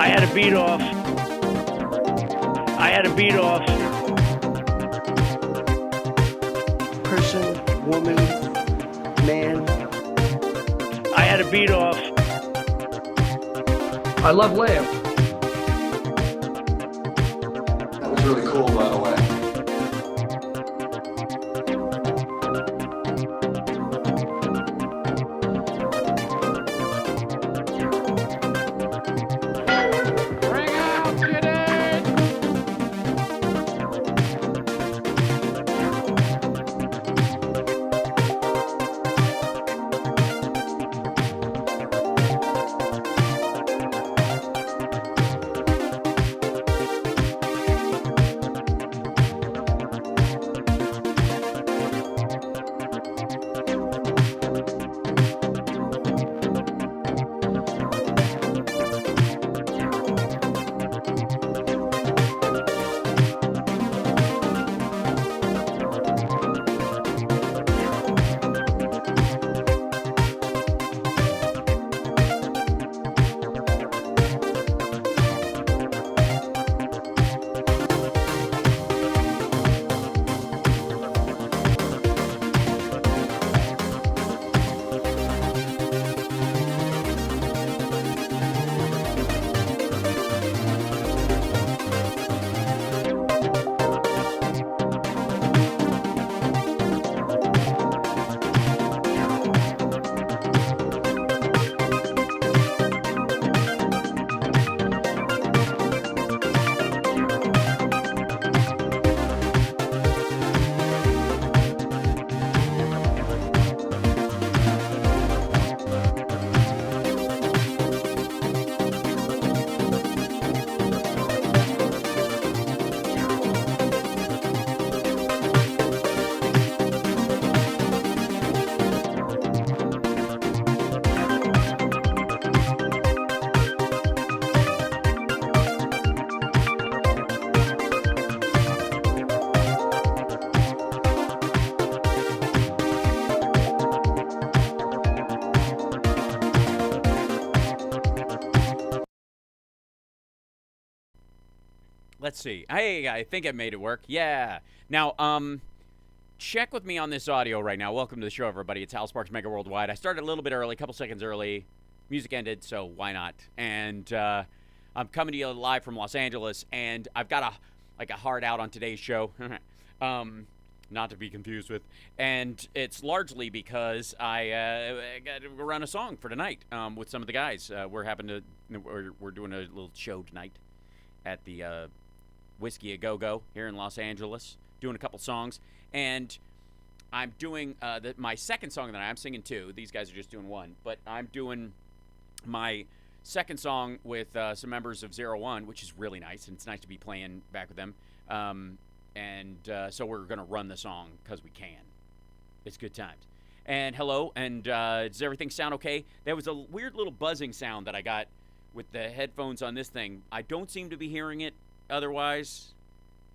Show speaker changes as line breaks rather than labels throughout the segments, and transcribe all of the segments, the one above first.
had a beat off. I had a beat off.
Person, woman, man.
I had a beat off.
I love lamb.
That was really cool, by the way.
Let's see. Hey, I think I made it work. Yeah. Now, check with me on this audio right now. Welcome to the show, everybody. It's HAL, SPARKS, Mega Worldwide. I started a little bit early, a couple seconds early. Music ended, so why not? And I'm coming to you live from Los Angeles, and I've got a hard out on today's show. Not to be confused with. And it's largely because I got to run a song for tonight with some of the guys. We're doing a little show tonight at the Whiskey A Go-Go here in Los Angeles, doing a couple songs. And I'm doing my second song that I'm singing two. These guys are just doing one. But I'm doing my second song with some members of 01, which is really nice. And it's nice to be playing back with them. So we're going to run the song because we can. It's good times. And hello, and does everything sound okay? There was a weird little buzzing sound that I got with the headphones on this thing. I don't seem to be hearing it otherwise,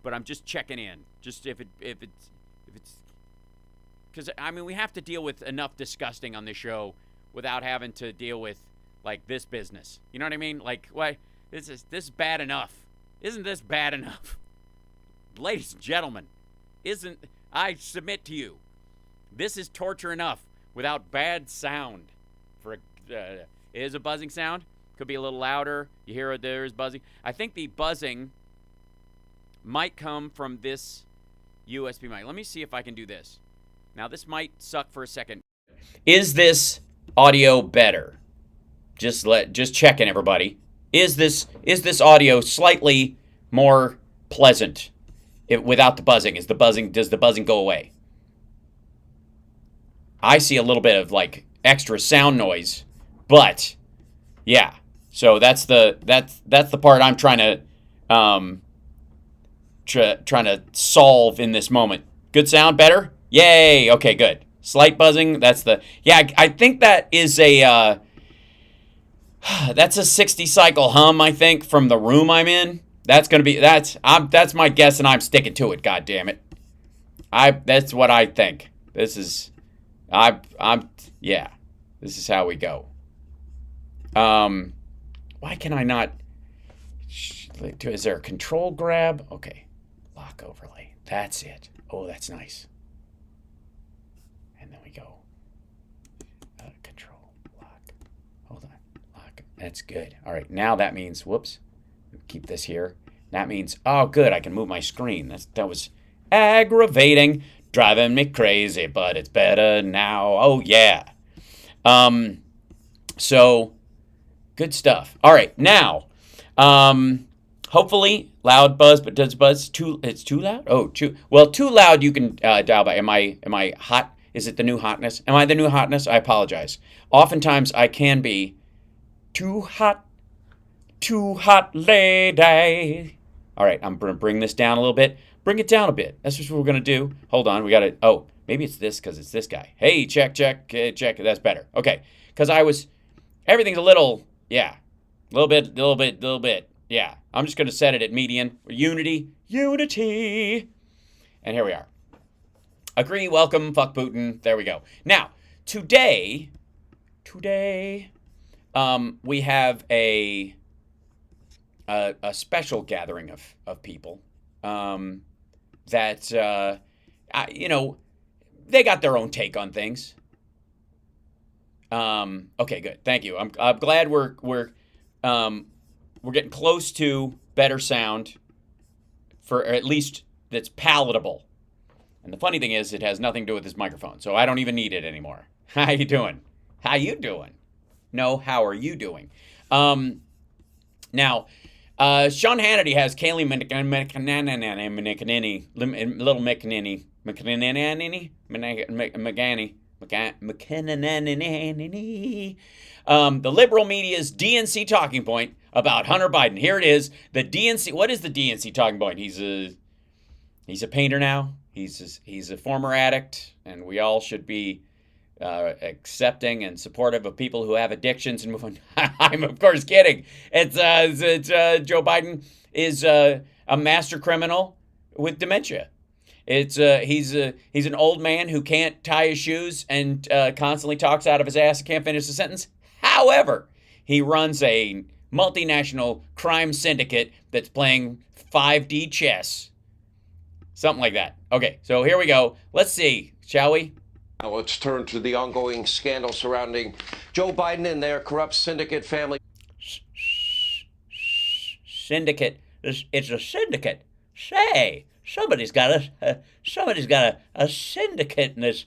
but I'm just checking in. Just if it's because I mean we have to deal with enough disgusting on this show without having to deal with like this business. You know what I mean? Like what? This is bad enough. Isn't this bad enough? Ladies and gentlemen, I submit to you, this is torture enough without bad sound. It is a buzzing sound. Could be a little louder. You hear it, there is buzzing. I think the buzzing might come from this USB mic. Let me see if I can do this. Now, this might suck for a second. Is this audio better? Just checking, everybody. Is this audio slightly more pleasant without the buzzing? Does the buzzing go away? I see a little bit of like extra sound noise, but yeah. So that's the part I'm trying to solve in this moment. Good sound, better? Yay! Okay, good. Slight buzzing. I think that is that's a 60 cycle hum. I think from the room I'm in. That's my guess, and I'm sticking to it. God damn it! That's what I think. This is This is how we go. Why can I not? Is there a control grab? Okay. Lock overlay. That's it. Oh, that's nice. And then we go. Control. Lock. Hold on. Lock. That's good. All right. Now that means, whoops. Keep this here. That means, oh, good. I can move my screen. That was aggravating. Driving me crazy, but it's better now. Oh, yeah. So, good stuff. All right. Now, hopefully, loud buzz, but does buzz it's too loud? Oh, too loud you can dial by. Am I hot? Is it the new hotness? Am I the new hotness? I apologize. Oftentimes, I can be too hot lady. All right, I'm going to bring this down a little bit. Bring it down a bit. That's what we're going to do. Hold on. We got to, oh, maybe it's this because it's this guy. Hey, check. That's better. Okay, because everything's a little, yeah, a little bit. Yeah, I'm just going to set it at median. Unity. And here we are. Agree, welcome, fuck Putin. There we go. Now, today, we have a special gathering of people that, they got their own take on things. Okay, good. Thank you. I'm glad we're getting close to better sound, for at least that's palatable. And the funny thing is, it has nothing to do with this microphone, so I don't even need it anymore. How you doing? No, how are you doing? Now, Sean Hannity has Kayleigh McEnany. The liberal media's DNC talking point about Hunter Biden. Here it is. The DNC. What is the DNC talking point? He's a painter now. He's a former addict, and we all should be accepting and supportive of people who have addictions and move on. I'm of course kidding. It's Joe Biden is a master criminal with dementia. He's an old man who can't tie his shoes and constantly talks out of his ass and can't finish a sentence. However, he runs a multinational crime syndicate that's playing 5D chess. Something like that. Okay, so here we go. Let's see, shall we?
Now let's turn to the ongoing scandal surrounding Joe Biden and their corrupt syndicate family.
Syndicate. It's a syndicate. Say, somebody's got a syndicate in this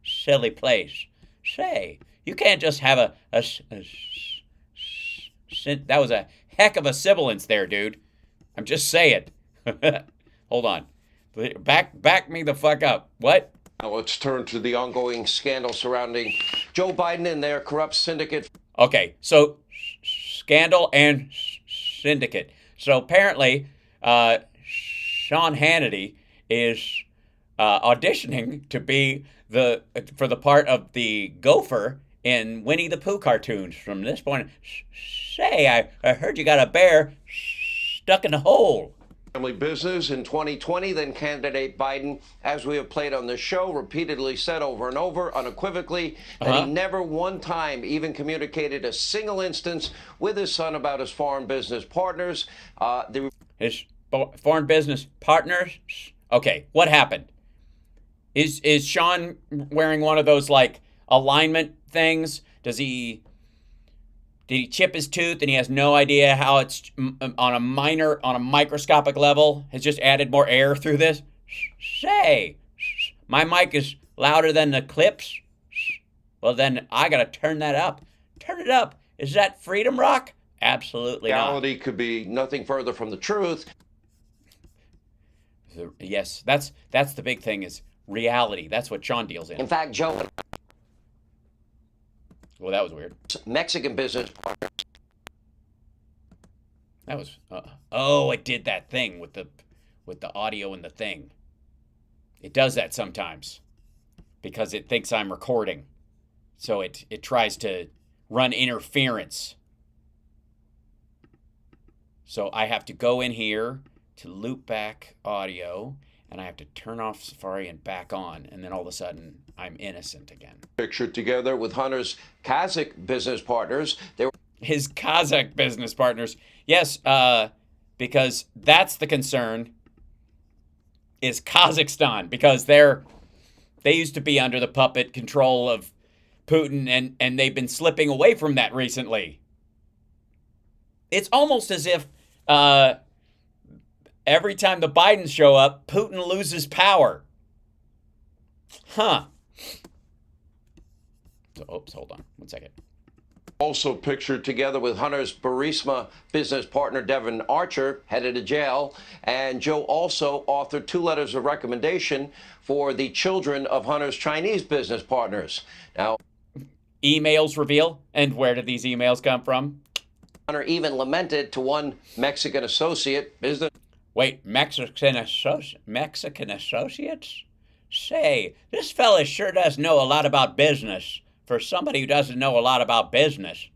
silly place. Say, you can't just have that was a heck of a sibilance there, dude. I'm just saying. Hold on. Back me the fuck up. What?
Now let's turn to the ongoing scandal surrounding Joe Biden and their corrupt syndicate.
Okay, so scandal and syndicate. So apparently, Sean Hannity is auditioning to be for the part of the gopher in Winnie the Pooh cartoons. From this point, say, I heard you got a bear stuck in a hole.
Family business in 2020, then candidate Biden, as we have played on the show, repeatedly said over and over, unequivocally, that he never one time even communicated a single instance with his son about his foreign business partners.
His foreign business partners? Okay, what happened? Is Sean wearing one of those, like, alignment things? Did he chip his tooth and he has no idea how it's on a microscopic level? Has just added more air through this? Say, my mic is louder than the clips? Well, then I gotta turn that up. Turn it up. Is that freedom rock? Absolutely not.
Reality could be nothing further from the truth.
Yes, that's the big thing, is reality. That's what Sean deals in.
In fact, Joe...
Well, that was weird.
Mexican business partners.
That was oh, it did that thing with the audio and the thing. It does that sometimes because it thinks I'm recording. So it tries to run interference. So I have to go in here to loop back audio, and I have to turn off Safari and back on, and then all of a sudden I'm innocent again.
Pictured together with Hunter's Kazakh business partners. They were
his Kazakh business partners. Yes, because that's the concern, is Kazakhstan, because they used to be under the puppet control of Putin, and they've been slipping away from that recently. It's almost as if every time the Bidens show up, Putin loses power. Huh. Oops, hold on 1 second.
Also pictured together with Hunter's Burisma business partner Devin Archer, headed to jail. And Joe also authored 2 letters of recommendation for the children of Hunter's Chinese business partners. Now,
Emails reveal. And where did these emails come from?
Hunter even lamented to one Mexican associate, business.
Wait, Mexican associates? Say, this fella sure does know a lot about business for somebody who doesn't know a lot about business.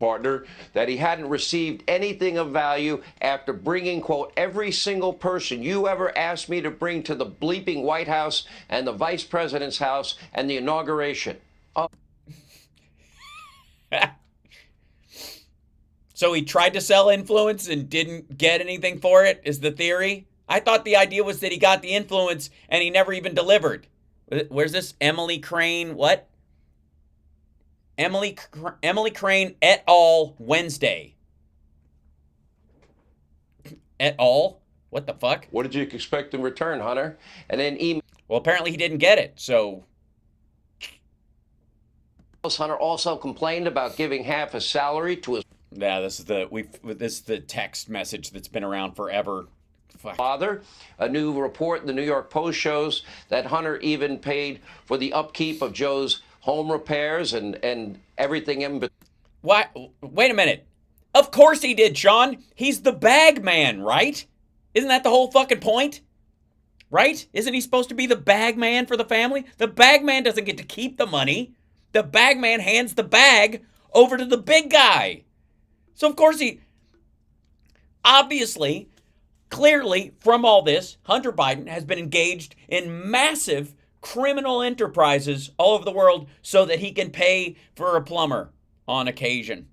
Partner, that he hadn't received anything of value after bringing, quote, every single person you ever asked me to bring to the bleeping White House and the vice president's house and the inauguration.
So he tried to sell influence and didn't get anything for it, is the theory? I thought the idea was that he got the influence and he never even delivered. Where's this? Emily Crane, what? Emily Crane et al. Wednesday. Et al.? What the fuck?
What did you expect in return, Hunter? And then
Well, apparently he didn't get it, so...
Hunter also complained about giving half his salary to his
Yeah, this is the text message that's been around forever. Fuck.
father. A new report in the New York Post shows that Hunter even paid for the upkeep of Joe's home repairs and everything in between.
Why? Wait a minute. Of course he did, Sean. He's the bag man, right? Isn't that the whole fucking point? Right? Isn't he supposed to be the bag man for the family? The bag man doesn't get to keep the money. The bag man hands the bag over to the big guy. So of course obviously, clearly, from all this, Hunter Biden has been engaged in massive criminal enterprises all over the world so that he can pay for a plumber on occasion.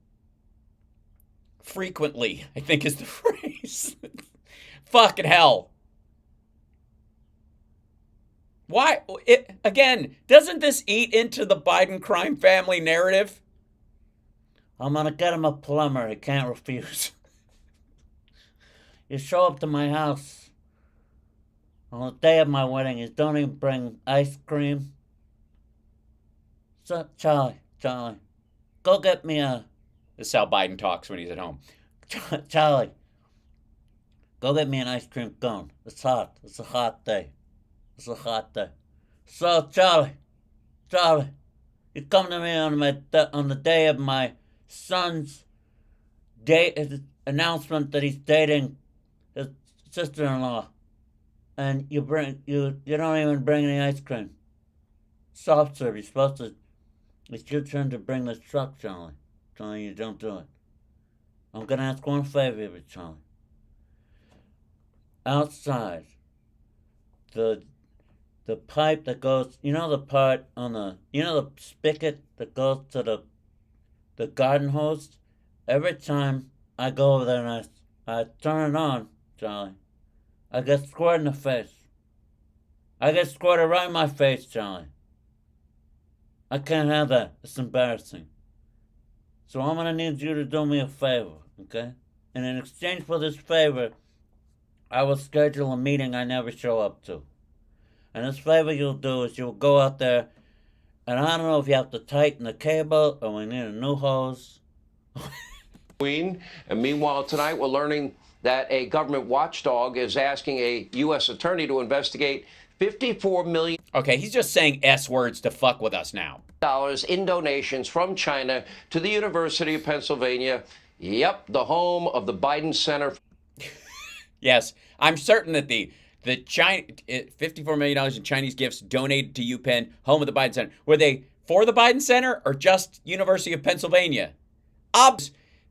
Frequently, I think is the phrase. Fucking hell. Why? Again, doesn't this eat into the Biden crime family narrative? I'm gonna get him a plumber. He can't refuse. You show up to my house on the day of my wedding. You don't even bring ice cream. So, Charlie, go get me a... This is how Biden talks when he's at home. Charlie, go get me an ice cream cone. It's hot. It's a hot day. It's a hot day. So, Charlie, you come to me on the day of my son's announcement that he's dating his sister-in-law, and you don't even bring any ice cream. Soft serve. It's your turn to bring the truck, Charlie. Charlie, you don't do it. I'm gonna ask one favor of you, Charlie. Outside, the pipe that goes, the part on the spigot that goes to the garden hose. Every time I go over there and I turn it on, Charlie, I get squared in the face. I get squirted right in my face, Charlie. I can't have that. It's embarrassing. So I'm gonna need you to do me a favor, okay? And in exchange for this favor, I will schedule a meeting I never show up to. And this favor you'll do is you'll go out there, and I don't know if you have to tighten the cable or we need a new hose.
Queen. And meanwhile, tonight we're learning that a government watchdog is asking a U.S. attorney to investigate $54 million.
Okay, he's just saying S words to fuck with us now.
In donations from China to the University of Pennsylvania. Yep, the home of the Biden Center.
Yes, I'm certain that the $54 million in Chinese gifts donated to UPenn, home of the Biden Center, were they for the Biden Center or just University of Pennsylvania?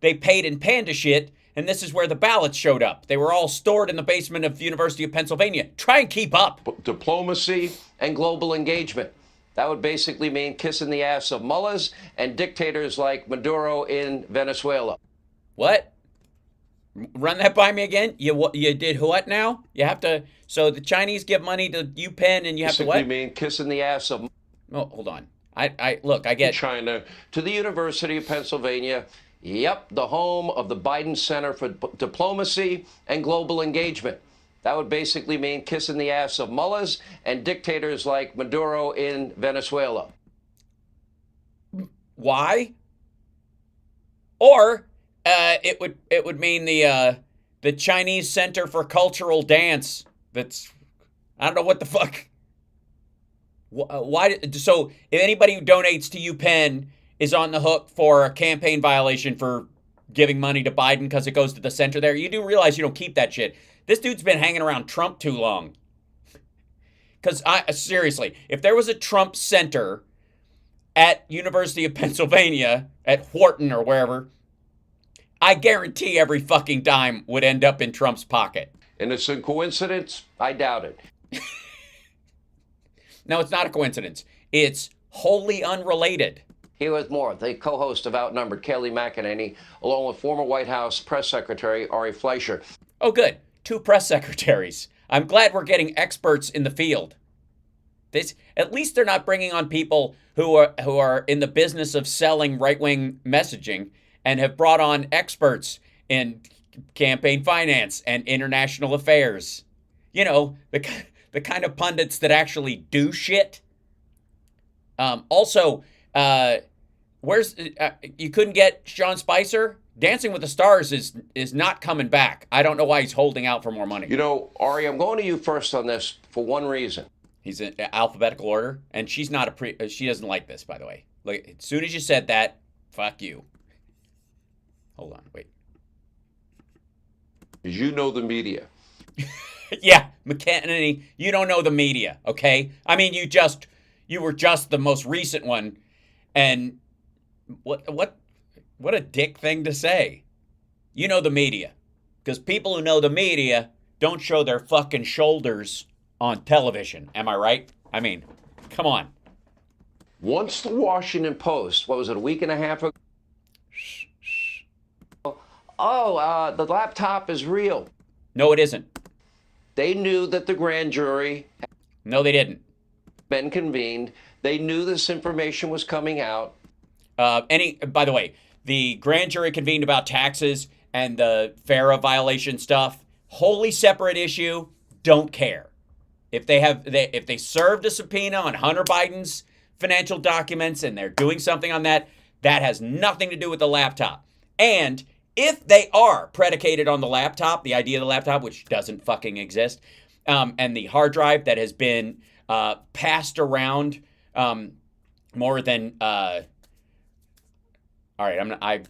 They paid in panda shit, and this is where the ballots showed up. They were all stored in the basement of the University of Pennsylvania. Try and keep up.
Diplomacy and global engagement. That would basically mean kissing the ass of mullahs and dictators like Maduro in Venezuela.
What? Run that by me again. You did what now? You have to. So the Chinese give money to UPenn, and you have to what?
Basically mean kissing the ass of.
Oh, hold on. I look. I get
China to the University of Pennsylvania. Yep, the home of the Biden Center for Diplomacy and Global Engagement. That would basically mean kissing the ass of mullahs and dictators like Maduro in Venezuela.
Why? Or it would mean the Chinese Center for Cultural Dance. That's, I don't know what the fuck. Why? So if anybody who donates to UPenn is on the hook for a campaign violation for giving money to Biden because it goes to the center there, you do realize you don't keep that shit. This dude's been hanging around Trump too long. Because seriously, if there was a Trump center at University of Pennsylvania, at Wharton or wherever, I guarantee every fucking dime would end up in Trump's pocket.
And it's a coincidence? I doubt it.
No, it's not a coincidence. It's wholly unrelated.
Here with more, the co-host of Outnumbered, Kayleigh McEnany, along with former White House Press Secretary Ari Fleischer.
Oh, good. 2 press secretaries. I'm glad we're getting experts in the field. At least they're not bringing on people who are in the business of selling right-wing messaging and have brought on experts in campaign finance and international affairs. You know, the kind of pundits that actually do shit. Also, you couldn't get Sean Spicer? Dancing with the Stars is not coming back. I don't know why he's holding out for more money.
You know, Ari, I'm going to you first on this for one reason.
He's in alphabetical order, and she's not she doesn't like this, by the way. Like, as soon as you said that, fuck you. Hold on, wait.
You know the media.
Yeah, McEnany, you don't know the media, okay? I mean, you were just the most recent one, and what a dick thing to say. You know the media, because people who know the media don't show their fucking shoulders on television. Am I right? I mean, come on.
Once the Washington Post, what was it, a week and a half ago? The laptop is real.
No, it isn't.
They knew that the grand jury
No, they didn't.
been convened. They knew this information was coming out.
By the way, the grand jury convened about taxes and the FARA violation stuff. Wholly separate issue. Don't care. If they served a subpoena on Hunter Biden's financial documents and they're doing something on that, that has nothing to do with the laptop. And if they are predicated on the laptop, the idea of the laptop, which doesn't fucking exist, and the hard drive that has been passed around more than all right,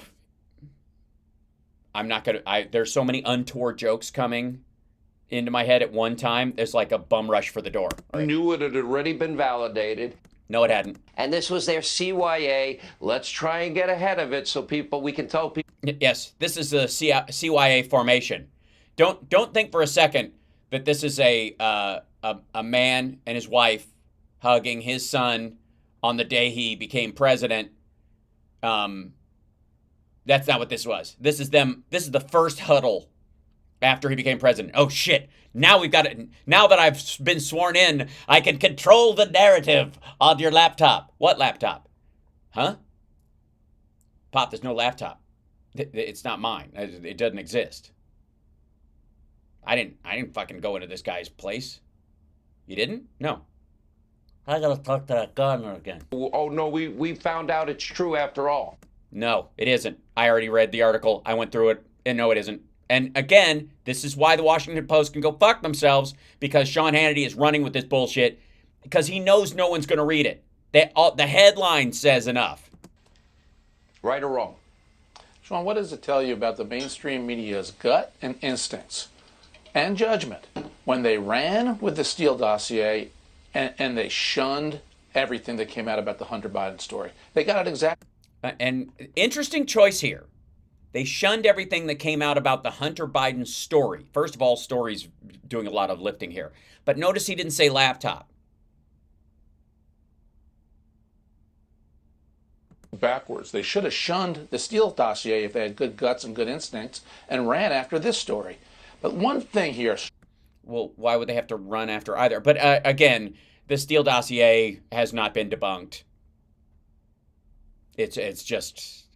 I'm not gonna. There's so many untoward jokes coming into my head at one time. There's like a bum rush for the door.
Right. Knew it had already been validated.
No, it hadn't.
And this was their CYA. Let's try and get ahead of it so we can tell people.
Yes, this is a CYA formation. Don't think for a second that this is a man and his wife hugging his son on the day he became president. That's not what this was. This is them. This is the first huddle after he became president. Oh shit. Now we've got it. Now that I've been sworn in, I can control the narrative on your laptop. What laptop? Huh? Pop, there's no laptop. It's not mine. It doesn't exist. I didn't fucking go into this guy's place. You didn't? No. I gotta talk to that Gardner again.
Oh no, we found out it's true after all.
No, it isn't. I already read the article. I went through it, and no, it isn't. And again, this is why the Washington Post can go fuck themselves, because Sean Hannity is running with this bullshit because he knows no one's going to read it. The headline says enough.
Right or wrong?
Sean, what does it tell you about the mainstream media's gut and instincts and judgment when they ran with the Steele dossier and they shunned everything that came out about the Hunter Biden story? They got it exactly.
And interesting choice here. They shunned everything that came out about the Hunter Biden story. First of all, story's doing a lot of lifting here. But notice he didn't say laptop.
backwards. They should have shunned the Steele dossier if they had good guts and good instincts and ran after this story. But one thing here.
Well, why would they have to run after either? But again, the Steele dossier has not been debunked. It's just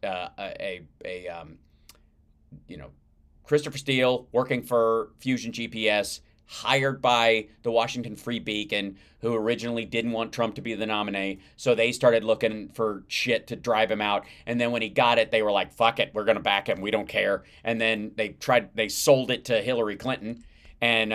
Christopher Steele working for Fusion GPS, hired by the Washington Free Beacon, who originally didn't want Trump to be the nominee. So they started looking for shit to drive him out. And then when he got it, they were like, fuck it, we're going to back him. We don't care. And then they sold it to Hillary Clinton. And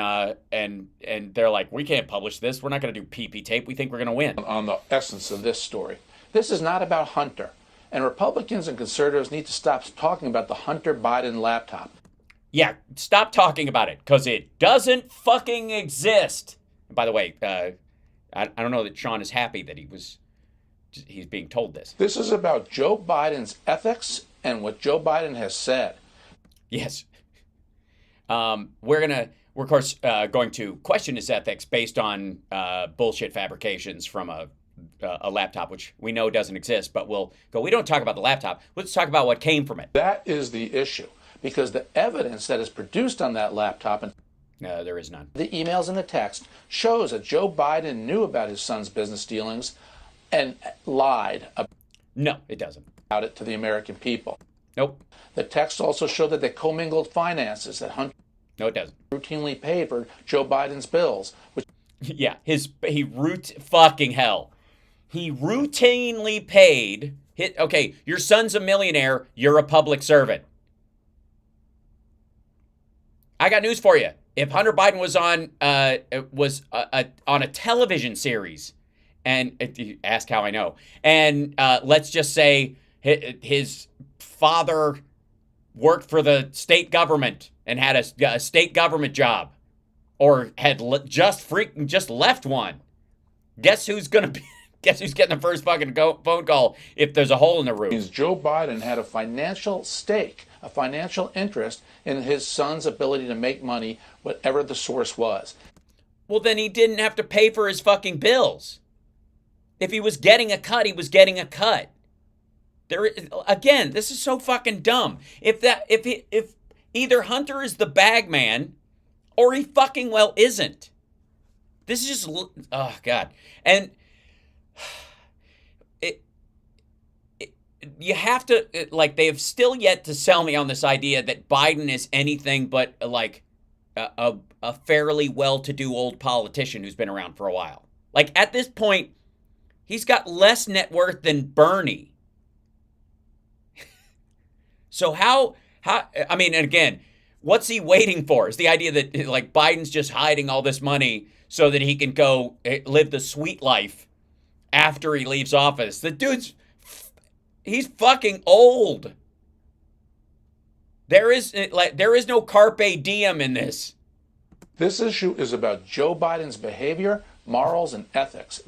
they're like, we can't publish this. We're not going to do PP tape. We think we're going to win.
On the essence of this story, this is not about Hunter. And Republicans and conservatives need to stop talking about the Hunter Biden laptop.
Yeah, stop talking about it, because it doesn't fucking exist. And by the way, I don't know that Sean is happy that he's being told this.
This is about Joe Biden's ethics and what Joe Biden has said.
Yes. We're of course going to question his ethics based on bullshit fabrications from a laptop, which we know doesn't exist, but we don't talk about the laptop. Let's talk about what came from it.
That is the issue, because the evidence that is produced on that laptop, and
there is none.
The emails and the text shows that Joe Biden knew about his son's business dealings and lied
No, it doesn't.
about it to the American people.
Nope.
The text also showed that they commingled finances, that Hunter
No, it doesn't.
routinely paid for Joe Biden's bills, which
Yeah, fucking hell. He routinely paid. Okay, your son's a millionaire. You're a public servant. I got news for you. If Hunter Biden was on a television series, and ask how I know, and let's just say his father worked for the state government and had a state government job, or had just left one, guess who's getting the first fucking phone call if there's a hole in the roof?
means Joe Biden had a financial stake, a financial interest in his son's ability to make money, whatever the source was.
Well, then he didn't have to pay for his fucking bills. If he was getting a cut, he was getting a cut. Again, this is so fucking dumb. If either Hunter is the bag man, or he fucking well isn't. This is just, oh God. And you have to, they have still yet to sell me on this idea that Biden is anything but like a fairly well-to-do old politician who's been around for a while. Like, at this point, he's got less net worth than Bernie. So I mean, and again, what's he waiting for? Is the idea that like Biden's just hiding all this money so that he can go live the sweet life after he leaves office? The dude's, he's fucking old. There is no carpe diem in this.
This issue is about Joe Biden's behavior, morals, and ethics.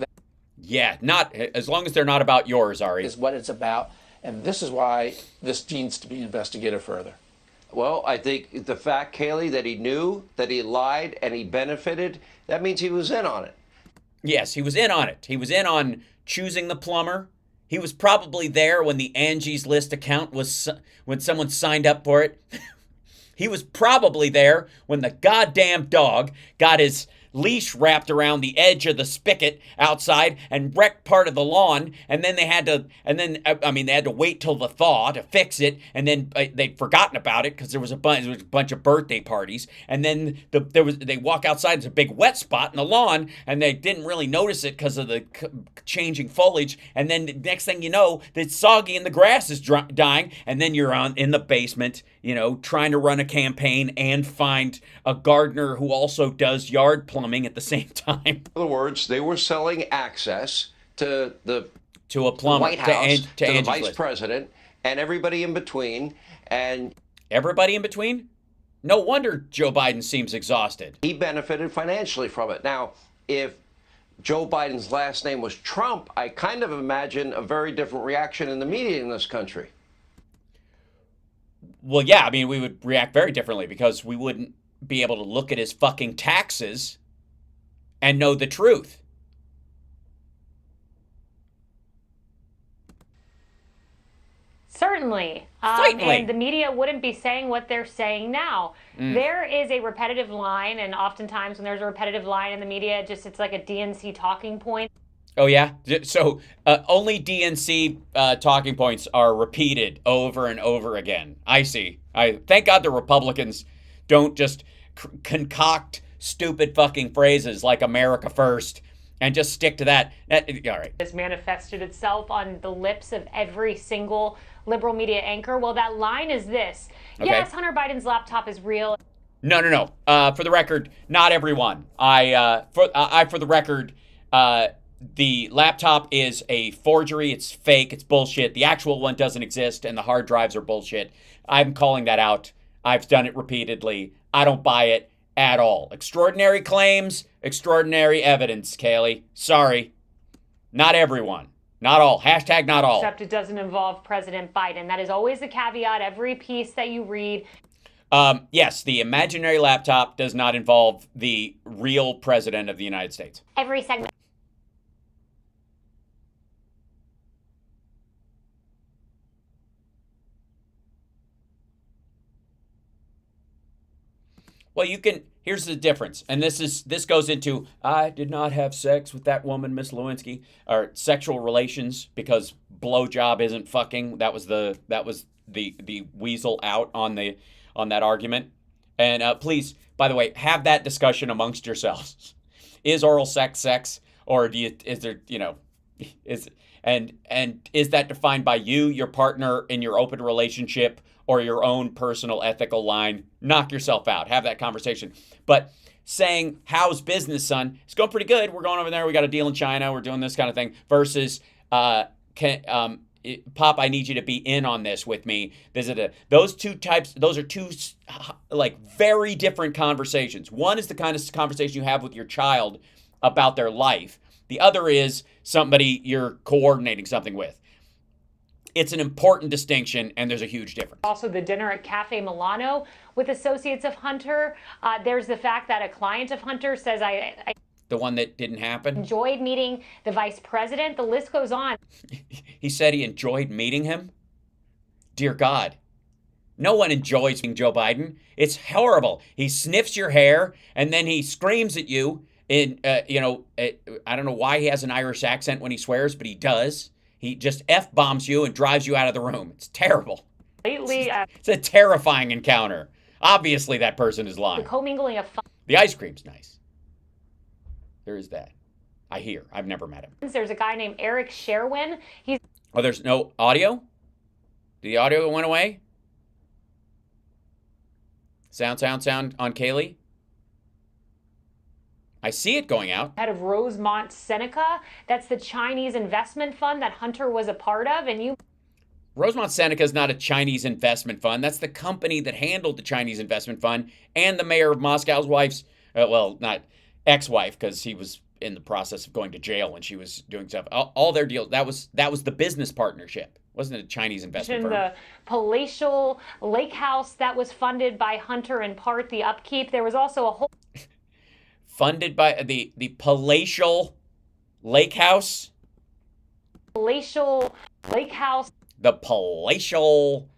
Yeah, not as long as they're not about yours, Ari.
Is what it's about, and this is why this needs to be investigated further.
Well, I think the fact, Kaylee, that he knew, that he lied, and he benefited, that means he was in on it.
Yes, he was in on it. He was in on choosing the plumber. He was probably there when the Angie's List account was, when someone signed up for it. He was probably there when the goddamn dog got his leash wrapped around the edge of the spigot outside and wrecked part of the lawn, and then they had to wait till the thaw to fix it, and then they'd forgotten about it because there was a bunch of birthday parties, and then they walk outside, there's a big wet spot in the lawn, and they didn't really notice it because of the changing foliage, and then the next thing you know, it's soggy and the grass is dying, and then you're in the basement, trying to run a campaign and find a gardener who also does yard plumbing at the same time.
In other words, they were selling access to a
plumber,
White House, to the
Angie's
vice
List.
president, and everybody in between. And
everybody in between? No wonder Joe Biden seems exhausted.
He benefited financially from it. Now, if Joe Biden's last name was Trump, I kind of imagine a very different reaction in the media in this country.
Well, yeah, I mean, we would react very differently because we wouldn't be able to look at his fucking taxes and know the truth.
Certainly.
Certainly.
And the media wouldn't be saying what they're saying now. There is a repetitive line, and oftentimes when there's a repetitive line in the media, it's like a DNC talking point.
Oh, yeah? So only DNC talking points are repeated over and over again. I see. Thank God the Republicans don't just concoct stupid fucking phrases like America first and just stick to that. All right.
Has manifested itself on the lips of every single liberal media anchor. Well, that line is this.
Okay.
Yes, Hunter Biden's laptop is real.
No. For the record, not everyone. For the record, the laptop is a forgery. It's fake. It's bullshit. The actual one doesn't exist, and the hard drives are bullshit. I'm calling that out. I've done it repeatedly. I don't buy it at all. Extraordinary claims, extraordinary evidence, Kaylee. Sorry. Not everyone. Not all. Hashtag not all.
Except it doesn't involve President Biden. That is always the caveat. Every piece that you read.
Yes, the imaginary laptop does not involve the real president of the United States.
Every segment.
Well, here's the difference. And this goes into, I did not have sex with that woman, Miss Lewinsky, or sexual relations because blowjob isn't fucking. That was the weasel out on that argument. And please, by the way, have that discussion amongst yourselves. Is oral sex, or is that defined by you, your partner in your open relationship, or your own personal ethical line? Knock yourself out. Have that conversation. But saying, how's business, son? It's going pretty good. We're going over there. We got a deal in China. We're doing this kind of thing. Versus, Pop, I need you to be in on this with me. Those are two like very different conversations. One is the kind of conversation you have with your child about their life. The other is somebody you're coordinating something with. It's an important distinction, and there's a huge difference.
Also, the dinner at Cafe Milano with associates of Hunter. There's the fact that a client of Hunter says, I
The one that didn't happen?
enjoyed meeting the vice president. The list goes on.
He said he enjoyed meeting him? Dear God. No one enjoys meeting Joe Biden. It's horrible. He sniffs your hair, and then he screams at you. I don't know why he has an Irish accent when he swears, but he does. He just F-bombs you and drives you out of the room. It's terrible.
Lately,
It's a terrifying encounter. Obviously, that person is lying.
the commingling of
The ice cream's nice. There is that. I hear. I've never met him.
funds. There's a guy named Eric Sherwin. He's
Oh, there's no audio? The audio went away? Sound on Kaylee? I see it going out.
head of Rosemont Seneca. That's the Chinese investment fund that Hunter was a part of. And you
Rosemont Seneca is not a Chinese investment fund. That's the company that handled the Chinese investment fund and the mayor of Moscow's wife's, not ex-wife, because he was in the process of going to jail when she was doing stuff. All their deals, that was the business partnership. Wasn't it a Chinese investment firm?
the palatial lake house that was funded by Hunter in part, the upkeep. There was also a whole
Funded by the palatial lake house?
palatial lake house.
The palatial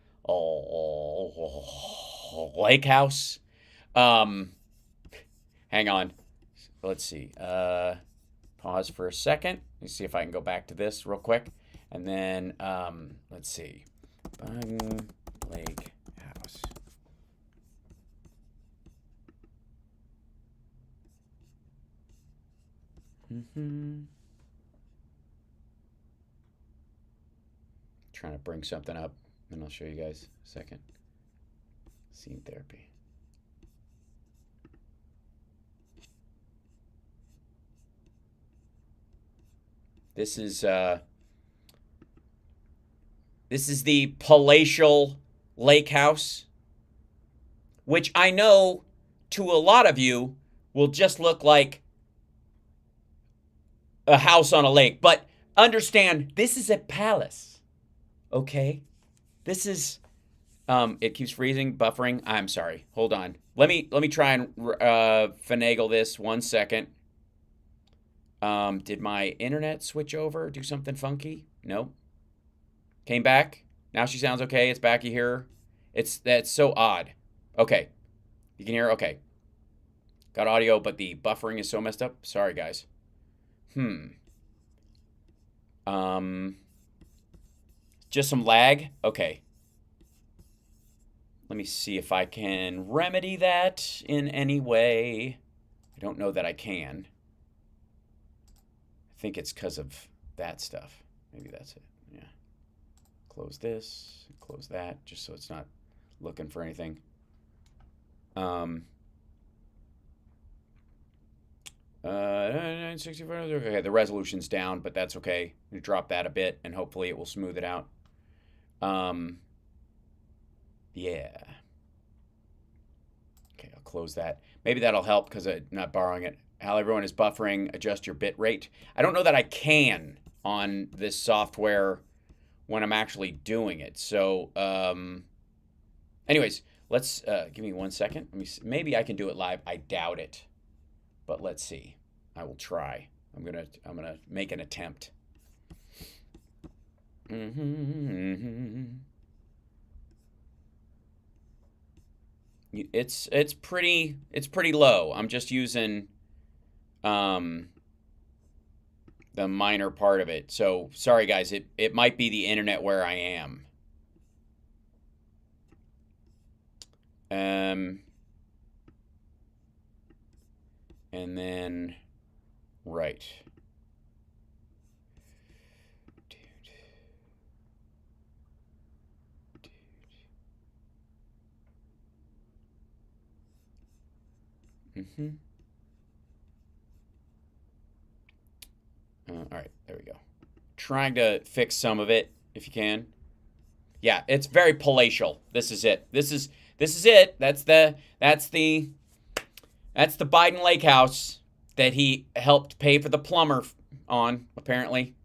lake house. Hang on. Let's see. Pause for a second. Let me see if I can go back to this real quick. And then, let's see. Biden Lake House. Trying to bring something up, and I'll show you guys a second. Scene therapy. This is the palatial lake house, which I know to a lot of you will just look like a house on a lake. But understand, this is a palace, okay? This is, it keeps freezing, buffering. I'm sorry, hold on. Let me try and finagle this 1 second. Did my internet switch over, do something funky? Nope. Came back? Now she sounds okay. It's back. You hear her? That's so odd. Okay. You can hear her? Okay. Got audio, but the buffering is so messed up. Sorry, guys. Just some lag? Okay. Let me see if I can remedy that in any way. I don't know that I can. I think it's because of that stuff. Maybe that's it. Yeah. Close this, close that, just so it's not looking for anything. 965. Okay, the resolution's down, but that's okay. We drop that a bit, and hopefully it will smooth it out. Yeah. Okay, I'll close that. Maybe that'll help because I'm not borrowing it. HAL everyone is buffering. Adjust your bit rate. I don't know that I can on this software when I'm actually doing it. So, anyways, let's give me 1 second. Let me see. Maybe I can do it live. I doubt it, but let's see. I will try. I'm gonna make an attempt. It's pretty low. I'm just using the minor part of it. So sorry guys, it might be the internet where I am. And then right. All right, there we go. Trying to fix some of it, if you can. Yeah, it's very palatial. This is it. This is it. That's the Biden lake house that he helped pay for the plumber on, apparently.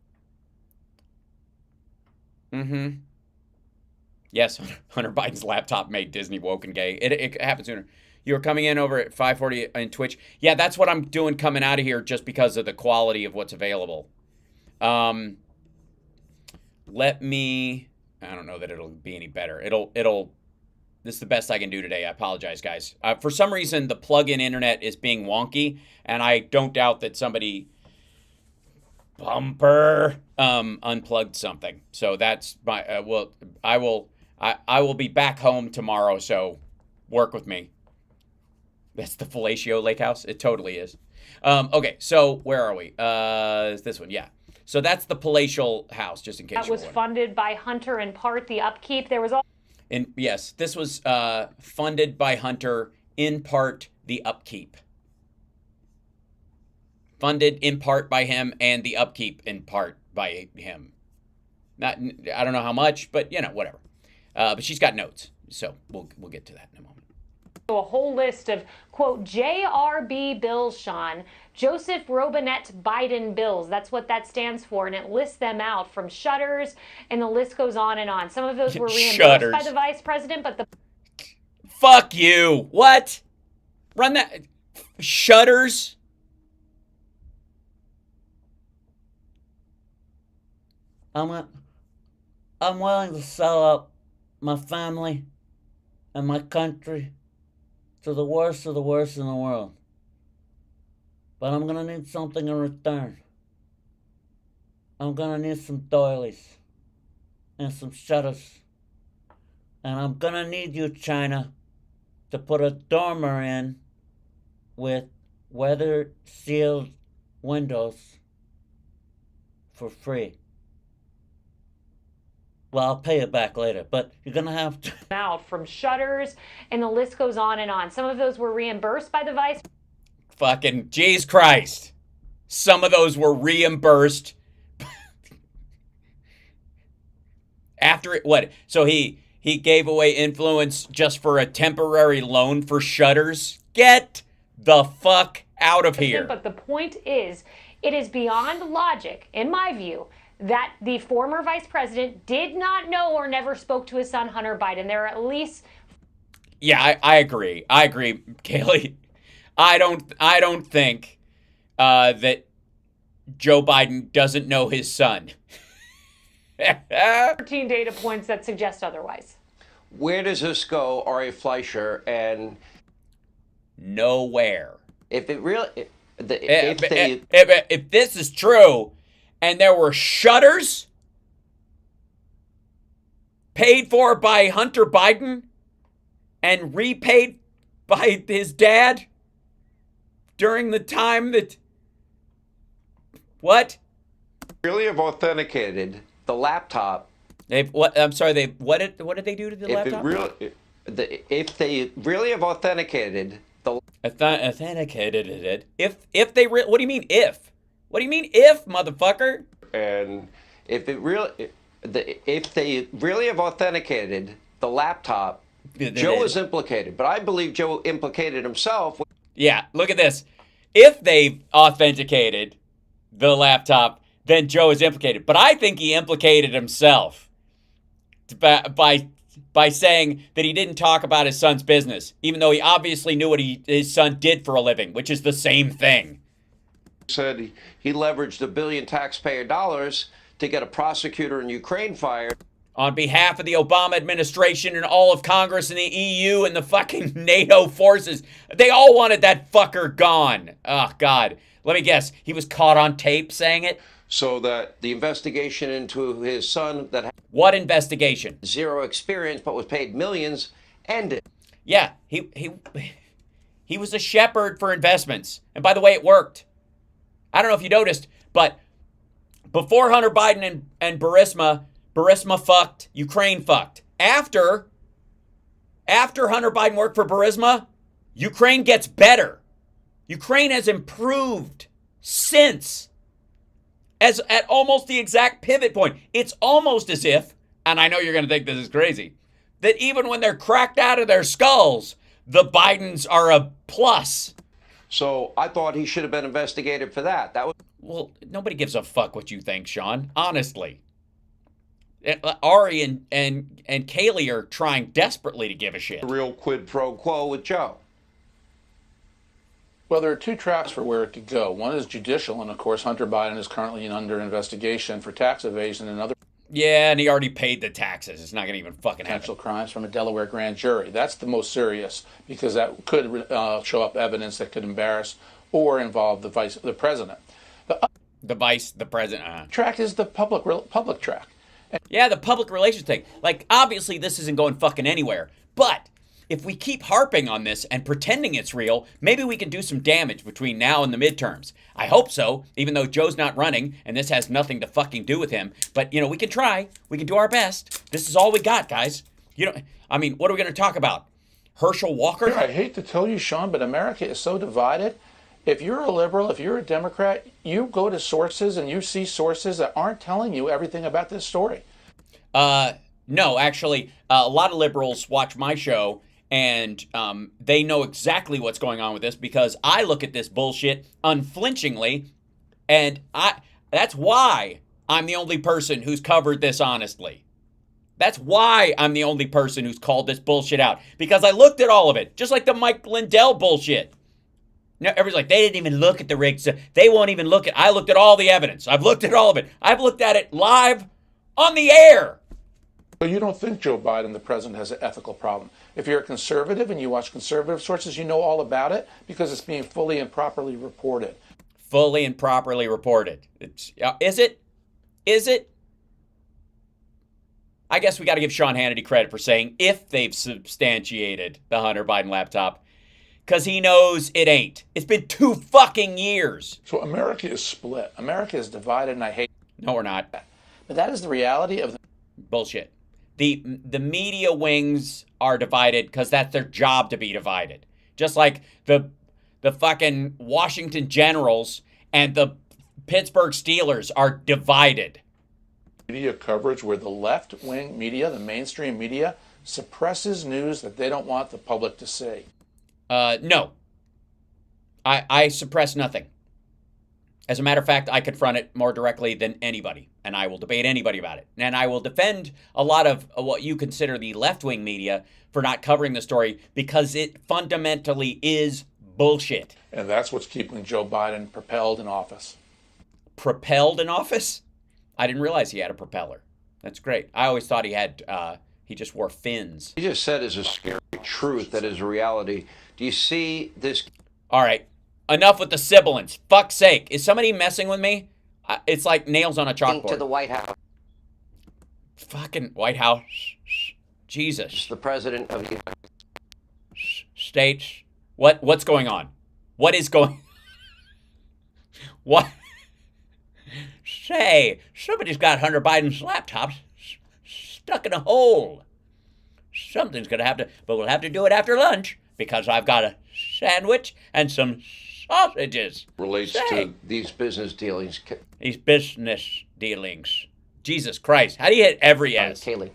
Yes, Hunter Biden's laptop made Disney woke and gay. It happened sooner. You were coming in over at 540 in Twitch. Yeah, that's what I'm doing coming out of here just because of the quality of what's available. Let me... I don't know that it'll be any better. This is the best I can do today. I apologize, guys. For some reason, the plug-in internet is being wonky, and I don't doubt that somebody... unplugged something. So that's my... I will be back home tomorrow, so work with me. That's the Fellatio Lake House? It totally is. Okay, so where are we? Is this one? Yeah. So that's the palatial house, just in case
that was funded by Hunter in part. The upkeep, there was all...
And yes, this was funded by Hunter, in part the upkeep. Funded in part by him, and the upkeep in part by him. I don't know how much, but you know, whatever. But she's got notes, so we'll get to that in a moment.
A whole list of, quote, JRB bills, Sean. Joseph Robinette Biden bills. That's what that stands for. And it lists them out from shutters, and the list goes on and on. Some of those were reimbursed by the vice president, but the...
Fuck you. What? Run that. Shutters?
I'm willing to sell out my family and my country to the worst of the worst in the world. But I'm gonna need something in return. I'm gonna need some doilies and some shutters. And I'm gonna need you, China, to put a dormer in with weather-sealed windows for free. Well, I'll pay it back later, but you're going to have to...
out from shutters, and the list goes on and on. Some of those were reimbursed by the vice...
Fucking Jesus Christ. Some of those were reimbursed. After it, what? So he gave away influence just for a temporary loan for shutters? Get the fuck out of here.
But the point is, it is beyond logic, in my view, that the former vice president did not know or never spoke to his son, Hunter Biden. There are at least...
Yeah, I agree. I agree, Kaylee. I don't think that Joe Biden doesn't know his son.
13 data points that suggest otherwise.
Where does this go, Ari Fleischer? And
nowhere.
if it really,
if this is true, and there were shutters paid for by Hunter Biden and repaid by his dad during the time that what?
Really have authenticated the laptop.
They've what? I'm sorry. They what did they do to the laptop?
If they really have authenticated the
authenticated it. If they what do you mean if? What do you mean if, motherfucker?
And if they really have authenticated the laptop, Joe is implicated. But I believe Joe implicated himself.
Yeah, look at this. If they've authenticated the laptop, then Joe is implicated. But I think he implicated himself by saying that he didn't talk about his son's business, even though he obviously knew what his son did for a living, which is the same thing.
Said he leveraged $1 billion taxpayer dollars to get a prosecutor in Ukraine fired.
On behalf of the Obama administration and all of Congress and the EU and the fucking NATO forces. They all wanted that fucker gone. Oh, God. Let me guess. He was caught on tape saying it?
So that the investigation into his son that had
what investigation?
Zero experience but was paid millions ended.
Yeah, he was a shepherd for investments. And by the way, it worked. I don't know if you noticed, but before Hunter Biden and Burisma fucked, Ukraine fucked. After Hunter Biden worked for Burisma, Ukraine gets better. Ukraine has improved since. As at almost the exact pivot point. It's almost as if, and I know you're going to think this is crazy, that even when they're cracked out of their skulls, the Bidens are a plus.
So I thought he should have been investigated for that.
Well, nobody gives a fuck what you think, Sean. Honestly. Ari and Kaylee are trying desperately to give a shit.
The real quid pro quo with Joe.
Well, there are two tracks for where it could go. One is judicial, and of course, Hunter Biden is currently under investigation for tax evasion and other
yeah, and he already paid the taxes. It's not going to even fucking happen.
Potential crimes from a Delaware grand jury. That's the most serious because that could show up evidence that could embarrass or involve the president.
The president.
Track is the public track.
Yeah, the public relations thing. Like, obviously, this isn't going fucking anywhere, but if we keep harping on this and pretending it's real, maybe we can do some damage between now and the midterms. I hope so, even though Joe's not running, and this has nothing to fucking do with him. But, you know, we can try. We can do our best. This is all we got, guys. You know, I mean, what are we going to talk about? Herschel Walker?
I hate to tell you, Sean, but America is so divided. If you're a liberal, if you're a Democrat, you go to sources and you see sources that aren't telling you everything about this story.
No, actually, a lot of liberals watch my show, and they know exactly what's going on with this because I look at this bullshit unflinchingly, and that's why I'm the only person who's covered this honestly. That's why I'm the only person who's called this bullshit out, because I looked at all of it, just like the Mike Lindell bullshit. Now, everybody's like, they didn't even look at the rigged stuff. They won't even look at I looked at all the evidence. I've looked at all of it. I've looked at it live on the air.
So you don't think Joe Biden, the president, has an ethical problem? If you're a conservative and you watch conservative sources, you know all about it because it's being fully and properly reported.
Fully and properly reported. Is it? Is it? I guess we got to give Sean Hannity credit for saying if they've substantiated the Hunter Biden laptop, because he knows it ain't. It's been 2 fucking years.
So America is split. America is divided, and I hate.
No, we're not.
But that is the reality of the
bullshit. The media wings are divided because that's their job to be divided. Just like the fucking Washington Generals and the Pittsburgh Steelers are divided.
Media coverage where the left-wing media, the mainstream media, suppresses news that they don't want the public to see.
No. I suppress nothing. As a matter of fact, I confront it more directly than anybody, and I will debate anybody about it. And I will defend a lot of what you consider the left-wing media for not covering the story because it fundamentally is bullshit.
And that's what's keeping Joe Biden propelled in office.
Propelled in office? I didn't realize he had a propeller. That's great. I always thought he had, he just wore fins.
You just said is a scary truth that is a reality. Do you see this?
All right. Enough with the sibilance. Fuck's sake. Is somebody messing with me? It's like nails on a chalkboard.
To the White House.
Fucking White House. Jesus.
The president of the United
States. What's going on? What is going? What? Say, somebody's got Hunter Biden's laptop stuck in a hole. Something's gonna have to, but we'll have to do it after lunch because I've got a sandwich and some sausages.
relates to these business dealings.
These business dealings. Jesus Christ. How do you hit every S?
Kaylee.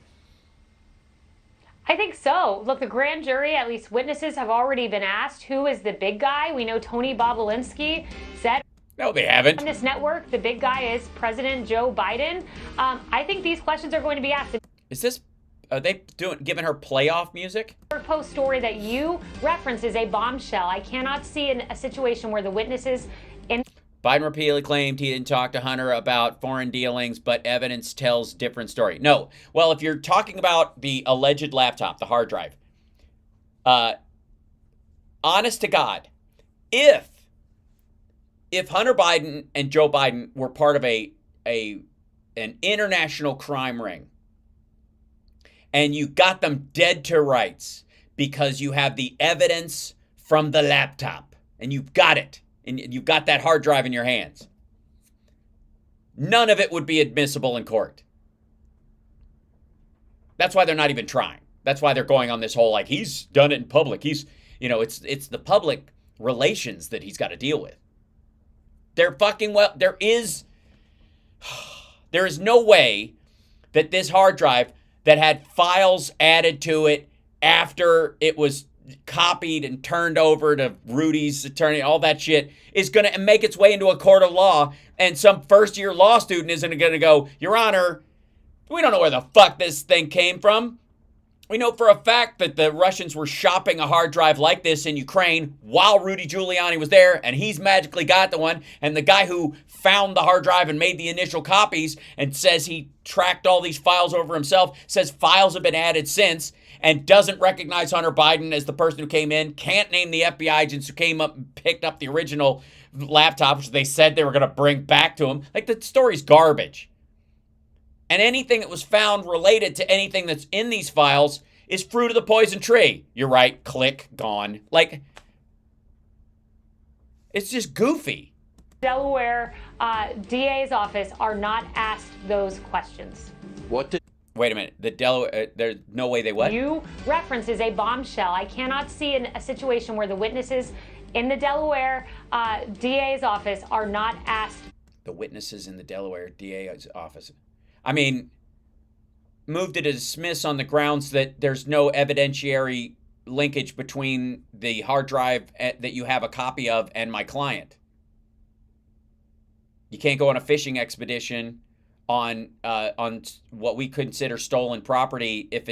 I think so. Look, the grand jury, at least witnesses, have already been asked who is the big guy. We know Tony Bobolinsky said
No, they haven't.
on this network the big guy is President Joe Biden. I think these questions are going to be asked.
Is this, are they giving her playoff music?
The Post story that you reference is a bombshell. I cannot see a situation where the witnesses in
Biden repeatedly claimed he didn't talk to Hunter about foreign dealings, but evidence tells different story. No. Well, if you're talking about the alleged laptop, the hard drive, honest to God, if Hunter Biden and Joe Biden were part of an international crime ring, and you got them dead to rights because you have the evidence from the laptop, and you've got it, and you've got that hard drive in your hands, none of it would be admissible in court. That's why they're not even trying. That's why they're going on this whole, like, he's done it in public. He's, you know, it's the public relations that he's got to deal with. They're fucking well, there is no way that this hard drive that had files added to it after it was copied and turned over to Rudy's attorney, all that shit, is going to make its way into a court of law, and some first-year law student isn't going to go, Your Honor, we don't know where the fuck this thing came from. We know for a fact that the Russians were shopping a hard drive like this in Ukraine while Rudy Giuliani was there, and he's magically got the one, and the guy who found the hard drive and made the initial copies and says he tracked all these files over himself, says files have been added since, and doesn't recognize Hunter Biden as the person who came in, can't name the FBI agents who came up and picked up the original laptop, which they said they were going to bring back to him. Like, the story's garbage. And anything that was found related to anything that's in these files is fruit of the poison tree. You're right. Click. Gone. Like, it's just goofy.
Delaware DA's office are not asked those questions.
Wait a minute. The Delaware, there's no way they what?
You reference is a bombshell. I cannot see a situation where the witnesses in the Delaware DA's office are not asked.
The witnesses in the Delaware DA's office. I mean, moved to dismiss on the grounds that there's no evidentiary linkage between the hard drive that you have a copy of and my client. You can't go on a fishing expedition on what we consider stolen property if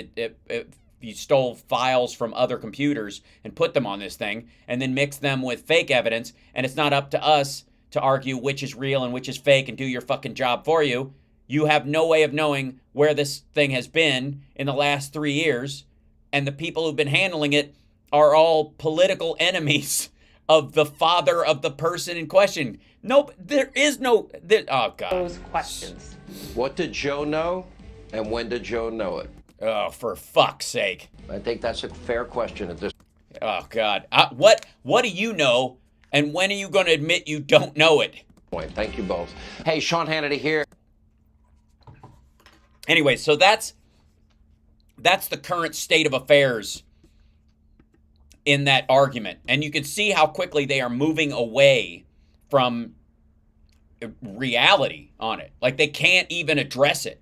you stole files from other computers and put them on this thing and then mix them with fake evidence, and it's not up to us to argue which is real and which is fake and do your fucking job for you. You have no way of knowing where this thing has been in the last 3 years, and the people who've been handling it are all political enemies of the father of the person in question. Nope, there is no... oh, God.
Those questions.
What did Joe know, and when did Joe know it?
Oh, for fuck's sake.
I think that's a fair question at this
Oh, God. What do you know, and when are you going to admit you don't know it?
point. Thank you both. Hey, Sean Hannity here.
Anyway, so that's the current state of affairs in that argument. And you can see how quickly they are moving away from reality on it. Like, they can't even address it.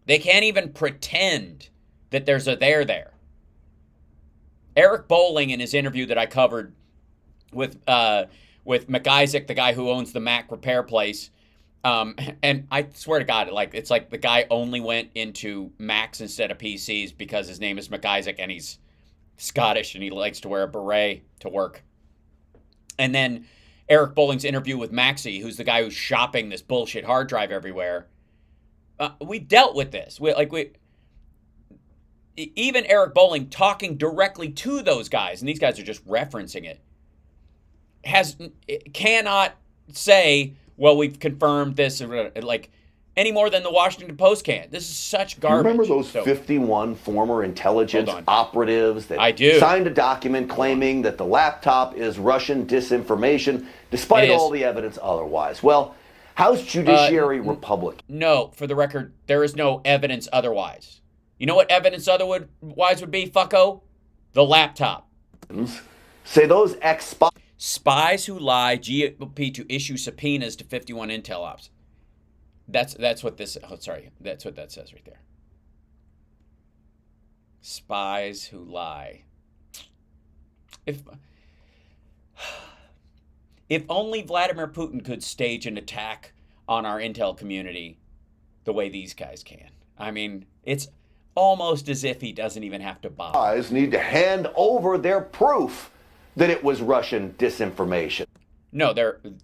They can't even pretend that there's a there. Eric Bolling, in his interview that I covered with McIsaac, the guy who owns the Mac repair place, and I swear to God, it's like the guy only went into Macs instead of PCs because his name is McIsaac and he's Scottish and he likes to wear a beret to work. And then Eric Bolling's interview with Maxey, who's the guy who's shopping this bullshit hard drive everywhere. we've dealt with this. Even Eric Bolling talking directly to those guys, and these guys are just referencing it, cannot say, well, we've confirmed this, like, any more than the Washington Post can. This is such garbage.
Remember those 51 former intelligence operatives that signed a document claiming that the laptop is Russian disinformation, despite all the evidence otherwise? Well, House Judiciary Republican.
No, for the record, there is no evidence otherwise. You know what evidence otherwise would be, fucko? The laptop.
Say those
spies who lie, GOP to issue subpoenas to 51 intel ops. That's what this. Oh, sorry. That's what that says right there. Spies who lie. If only Vladimir Putin could stage an attack on our intel community the way these guys can. I mean, it's almost as if he doesn't even have to bother.
Spies need to hand over their proof that it was Russian disinformation.
No,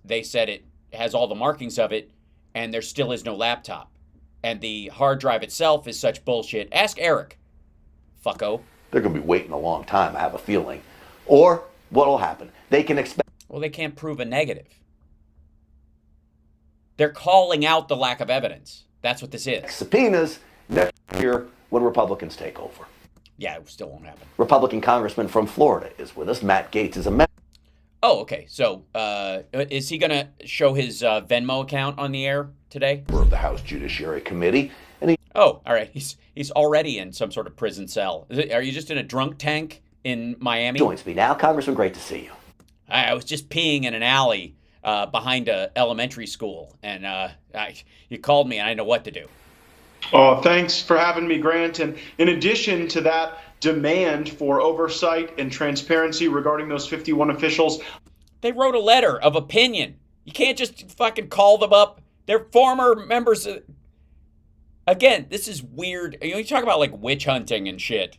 they said it has all the markings of it, and there still is no laptop. And the hard drive itself is such bullshit. Ask Eric, fucko.
They're going to be waiting a long time, I have a feeling. Or what'll happen? They can expect...
Well, they can't prove a negative. They're calling out the lack of evidence. That's what this is.
Subpoenas next year when Republicans take over.
Yeah, it still won't happen.
Republican congressman from Florida is with us. Matt Gaetz is a member.
Oh, okay. So, is he going to show his Venmo account on the air today?
Of the House Judiciary Committee. And
all right. He's already in some sort of prison cell. Are you just in a drunk tank in Miami?
Joins me now. Congressman, great to see you.
I was just peeing in an alley behind a elementary school, and you called me, and I didn't know what to do.
Oh, thanks for having me, Grant. And in addition to that demand for oversight and transparency regarding those 51 officials,
they wrote a letter of opinion. You can't just fucking call them up. They're former members. Again, this is weird. You talk about like witch hunting and shit.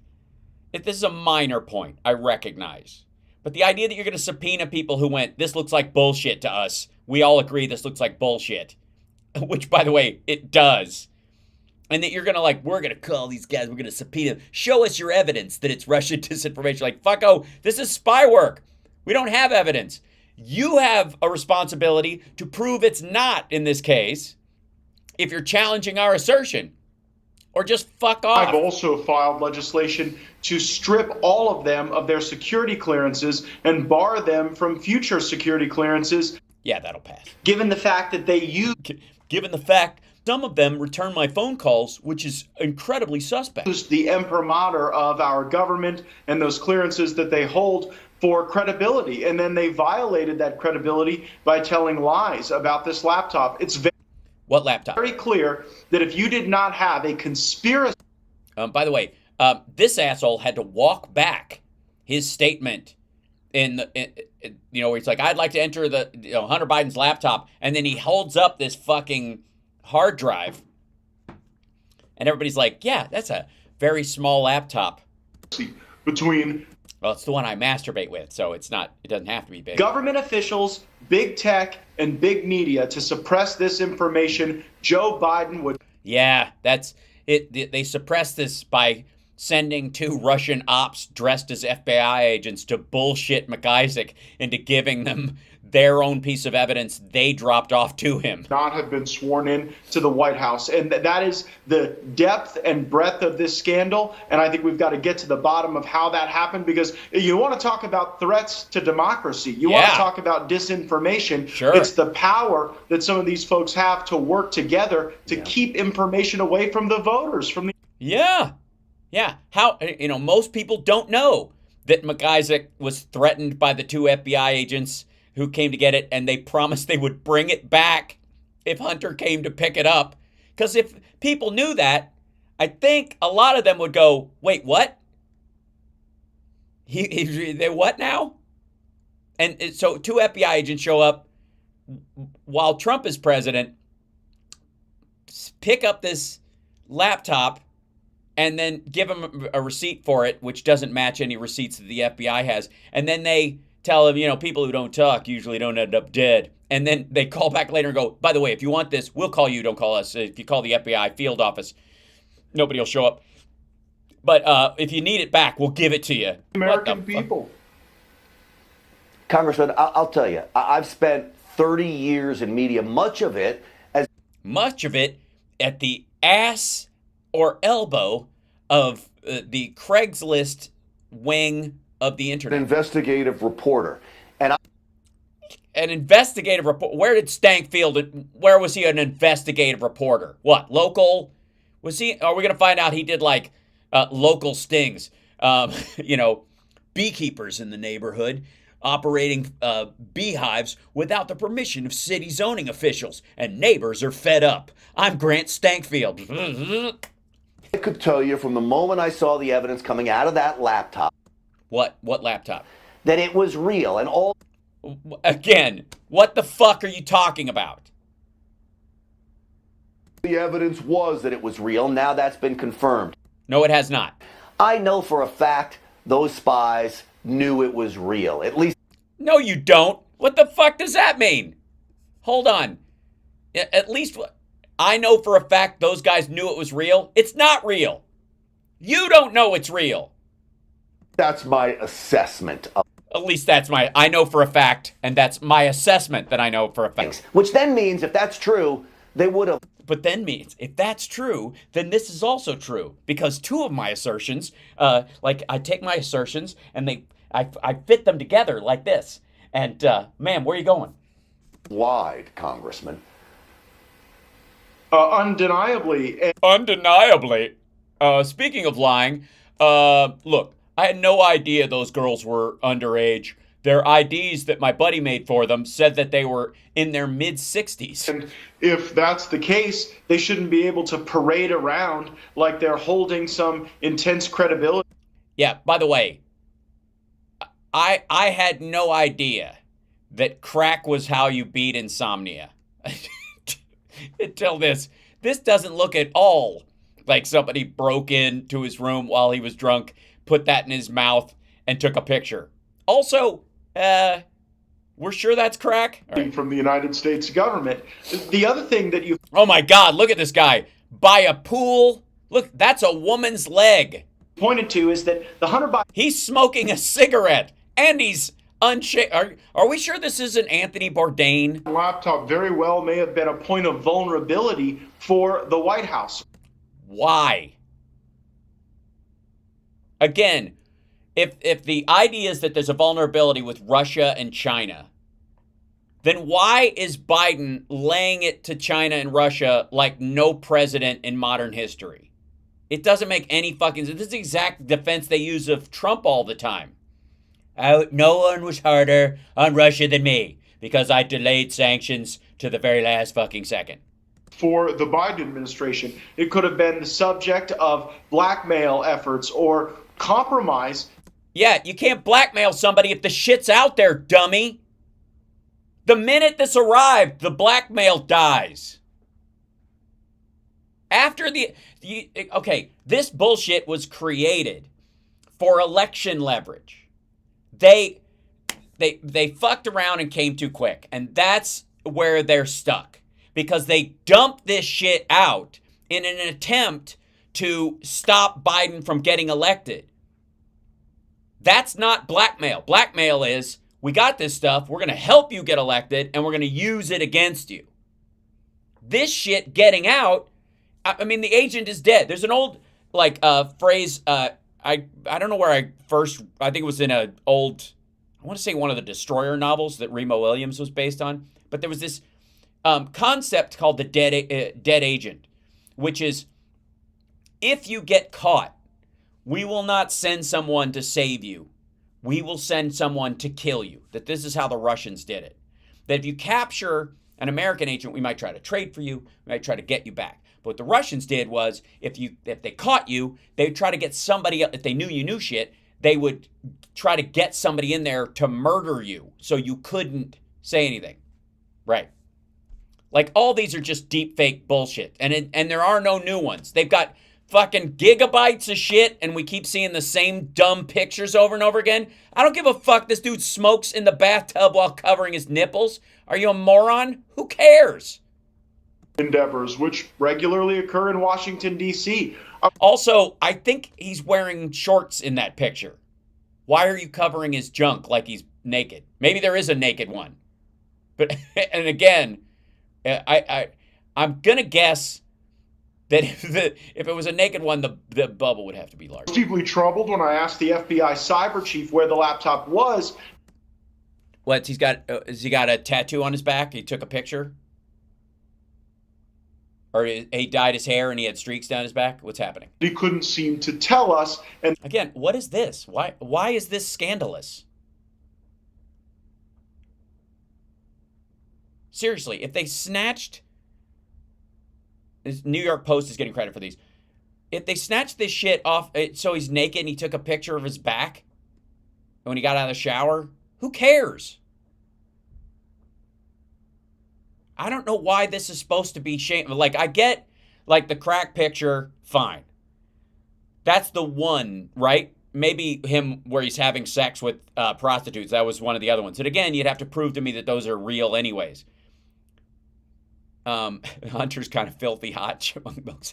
This is a minor point, I recognize. But the idea that you're going to subpoena people who went, this looks like bullshit to us. We all agree this looks like bullshit. Which, by the way, it does. And that you're going to we're going to call these guys, we're going to subpoena them. Show us your evidence that it's Russian disinformation. Like, fucko, this is spy work. We don't have evidence. You have a responsibility to prove it's not in this case if you're challenging our assertion. Or just fuck off.
I've also filed legislation to strip all of them of their security clearances and bar them from future security clearances.
Yeah, that'll pass.
Given the fact that they use...
Given the fact some of them return my phone calls, which is incredibly suspect.
The imprimatur of our government and those clearances that they hold for credibility. And then they violated that credibility by telling lies about this laptop. It's
what laptop?
Very clear that if you did not have a conspiracy...
By the way, this asshole had to walk back his statement where he's like, I'd like to enter Hunter Biden's laptop, and then he holds up this fucking hard drive, and everybody's like, yeah, that's a very small laptop. Well, it's the one I masturbate with, so it doesn't have to be big.
Government officials, big tech, and big media to suppress this information. Joe Biden would...
Yeah, that's it. They suppress this by sending 2 Russian ops dressed as FBI agents to bullshit McIsaac into giving them their own piece of evidence they dropped off to him.
Not have been sworn in to the White House. And that is the depth and breadth of this scandal. And I think we've got to get to the bottom of how that happened, because you want to talk about threats to democracy. You want to talk about disinformation.
Sure.
It's the power that some of these folks have to work together to keep information away from the voters.
Yeah. How, most people don't know that McIsaac was threatened by the 2 FBI agents who came to get it, and they promised they would bring it back if Hunter came to pick it up. Because if people knew that, I think a lot of them would go, wait, what? They what now? And so 2 FBI agents show up while Trump is president, pick up this laptop, and then give him a receipt for it, which doesn't match any receipts that the FBI has. And then they tell him, people who don't talk usually don't end up dead. And then they call back later and go, by the way, if you want this, we'll call you, don't call us. If you call the FBI field office, nobody will show up. But if you need it back, we'll give it to you.
American people.
Congressman, I'll tell you, I've spent 30 years in media, much of it
at the ass or elbow of the Craigslist wing of the internet.
An investigative reporter. And
an investigative report. Where did Stankfield, where was he an investigative reporter? What, local? Was he, are we going to find out he did like local stings? You know, beekeepers in the neighborhood operating beehives without the permission of city zoning officials, and neighbors are fed up. I'm Grant Stankfield.
I could tell you from the moment I saw the evidence coming out of that laptop.
What laptop?
That it was real and all.
Again, what the fuck are you talking about?
The evidence was that it was real. Now that's been confirmed.
No, it has not.
I know for a fact those spies knew it was real. At least.
No, you don't. What the fuck does that mean? Hold on. At least I know for a fact those guys knew it was real. It's not real. You don't know it's real.
That's my assessment of.
At least that's I know for a fact, and that's my assessment that I know for a fact.
Which then means if that's true, they would have.
But then means if that's true, then this is also true. Because two of my assertions, like I take my assertions and I fit them together like this. And ma'am, where are you going?
Wide, Congressman.
Undeniably.
Undeniably. Speaking of lying, look, I had no idea those girls were underage. Their IDs that my buddy made for them said that they were in their mid-60s.
And if that's the case, they shouldn't be able to parade around like they're holding some intense credibility.
Yeah, by the way, I had no idea that crack was how you beat insomnia. Until this doesn't look at all like somebody broke into his room while he was drunk, put that in his mouth, and took a picture. Also, we're sure that's crack?
Right. From the United States government. The other thing that you...
Oh my God, look at this guy. By a pool. Look, that's a woman's leg.
Pointed to is that the Hunter Biden...
He's smoking a cigarette, and he's unshaved. Are we sure this isn't Anthony Bourdain?
Laptop very well may have been a point of vulnerability for the White House.
Why? Again, if the idea is that there's a vulnerability with Russia and China, then why is Biden laying it to China and Russia like no president in modern history? It doesn't make any fucking sense. This is the exact defense they use of Trump all the time. No one was harder on Russia than me because I delayed sanctions to the very last fucking second.
For the Biden administration, it could have been the subject of blackmail efforts or compromise.
Yeah, you can't blackmail somebody if the shit's out there, dummy. The minute this arrived, the blackmail dies. After okay, this bullshit was created for election leverage. They fucked around and came too quick, and that's where they're stuck because they dumped this shit out in an attempt to stop Biden from getting elected. That's not blackmail. Blackmail is, we got this stuff, we're going to help you get elected, and we're going to use it against you. This shit getting out, I mean, the agent is dead. There's an old, phrase, I don't know where I think it was in an old, I want to say one of the Destroyer novels that Remo Williams was based on, but there was this concept called the dead agent, which is, if you get caught, we will not send someone to save you. We will send someone to kill you. That this is how the Russians did it. That if you capture an American agent, we might try to trade for you. We might try to get you back. But what the Russians did was, if they caught you, they would try to get somebody else. If they knew you knew shit, they would try to get somebody in there to murder you so you couldn't say anything. Right. Like, all these are just deep fake bullshit. And there are no new ones. They've got fucking gigabytes of shit and we keep seeing the same dumb pictures over and over again. I don't give a fuck this dude smokes in the bathtub while covering his nipples. Are you a moron? Who cares?
Endeavors, which regularly occur in Washington, D.C.
Also, I think he's wearing shorts in that picture. Why are you covering his junk like he's naked? Maybe there is a naked one. But, and again, I'm going to guess that if it was a naked one, the bubble would have to be large.
I was deeply troubled when I asked the FBI cyber chief where the laptop was.
What, has he got a tattoo on his back? He took a picture? Or he dyed his hair and he had streaks down his back? What's happening?
He couldn't seem to tell us. And
again, what is this? Why is this scandalous? Seriously, if they snatched... New York Post is getting credit for these. If they snatched this shit off, so he's naked and he took a picture of his back when he got out of the shower, who cares? I don't know why this is supposed to be shame. Like, I get, like, the crack picture, fine. That's the one, right? Maybe him where he's having sex with prostitutes. That was one of the other ones. And again, you'd have to prove to me that those are real anyways. Hunter's kind of filthy hot.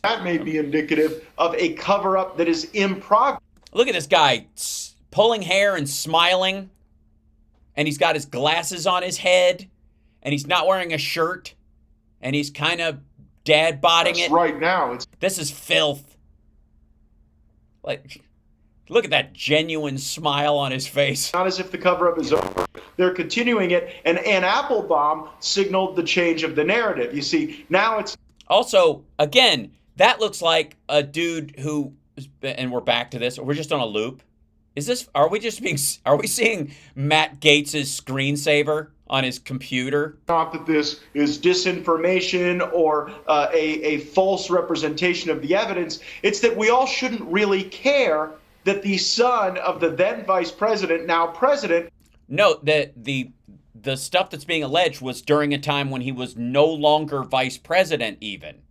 That may be indicative of a cover-up that is in progress.
Look at this guy pulling hair and smiling. And he's got his glasses on his head. And he's not wearing a shirt. And he's kind of dad-bodding it.
Right now.
This is filth. Like, look at that genuine smile on his face.
Not as if the cover-up is over. They're continuing it, and Ann Applebaum signaled the change of the narrative. You see, now it's...
Also, again, that looks like a dude who, and we're back to this, we're just on a loop. Are we seeing Matt Gaetz's screensaver on his computer?
Not that this is disinformation or a false representation of the evidence. It's that we all shouldn't really care that the son of the then vice president, now president...
No, the stuff that's being alleged was during a time when he was no longer vice president even.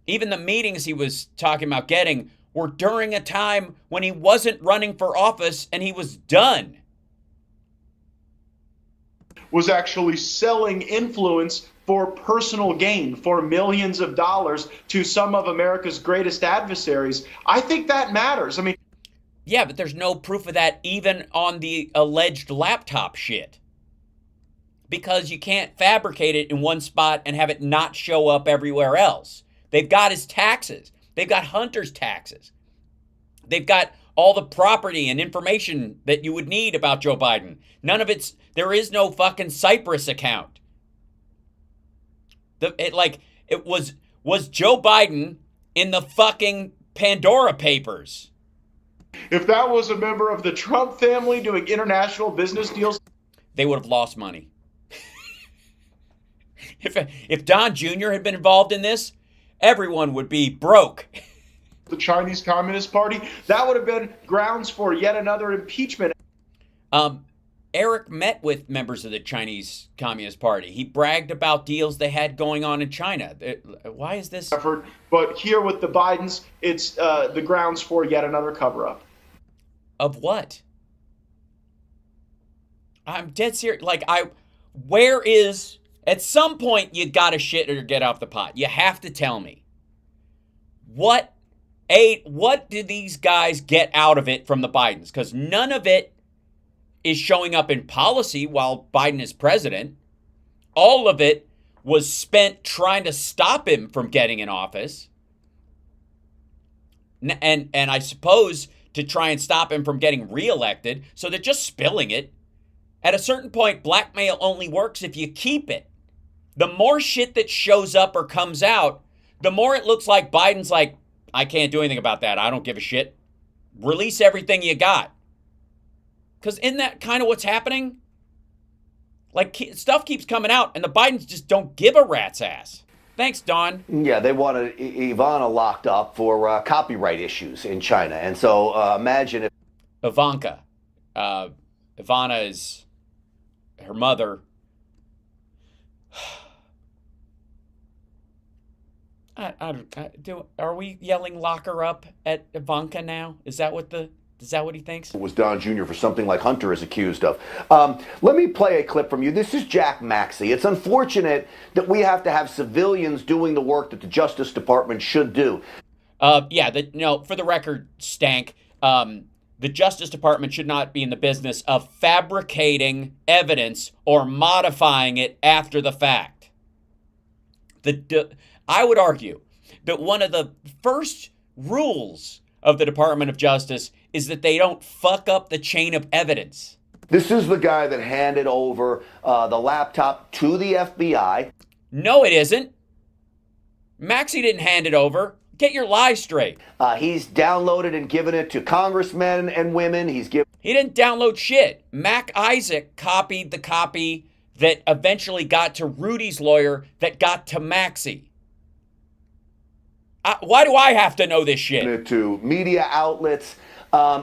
Even the meetings he was talking about getting were during a time when he wasn't running for office and he was done.
Was actually selling influence for personal gain, for millions of dollars to some of America's greatest adversaries. I think that matters. I mean...
Yeah, but there's no proof of that even on the alleged laptop shit. Because you can't fabricate it in one spot and have it not show up everywhere else. They've got his taxes. They've got Hunter's taxes. They've got all the property and information that you would need about Joe Biden. None of there is no fucking Cyprus account. Was Joe Biden in the fucking Pandora Papers?
If that was a member of the Trump family doing international business deals,
they would have lost money. If Don Jr. had been involved in this, everyone would be broke.
The Chinese Communist Party, that would have been grounds for yet another impeachment.
Eric met with members of the Chinese Communist Party. He bragged about deals they had going on in China. Why is this?
But here with the Bidens, it's the grounds for yet another cover-up.
Of what? I'm dead serious. Where is... At some point, you gotta shit or get off the pot. You have to tell me. What did these guys get out of it from the Bidens? Because none of it is showing up in policy while Biden is president. All of it was spent trying to stop him from getting in office. And I suppose to try and stop him from getting reelected. So they're just spilling it. At a certain point, blackmail only works if you keep it. The more shit that shows up or comes out, the more it looks like Biden's like, I can't do anything about that. I don't give a shit. Release everything you got. Because isn't that kind of what's happening? Like, stuff keeps coming out, and the Bidens just don't give a rat's ass. Thanks, Don.
Yeah, they wanted Ivana locked up for copyright issues in China. And so imagine if...
Ivanka. Ivana is her mother. Are we yelling lock her up at Ivanka now? Is that what he thinks?
Was Don Jr. for something like Hunter is accused of. Let me play a clip from you. This is Jack Maxey. It's unfortunate that we have to have civilians doing the work that the Justice Department should do.
For the record, Stank, the Justice Department should not be in the business of fabricating evidence or modifying it after the fact. I would argue that one of the first rules of the Department of Justice is that they don't fuck up the chain of evidence.
This is the guy that handed over the laptop to the FBI.
No, it isn't. Maxey didn't hand it over. Get your lies straight.
He's downloaded and given it to congressmen and women. He
didn't download shit. Mac Isaac copied the copy that eventually got to Rudy's lawyer that got to Maxey. Why do I have to know this shit?
To media outlets.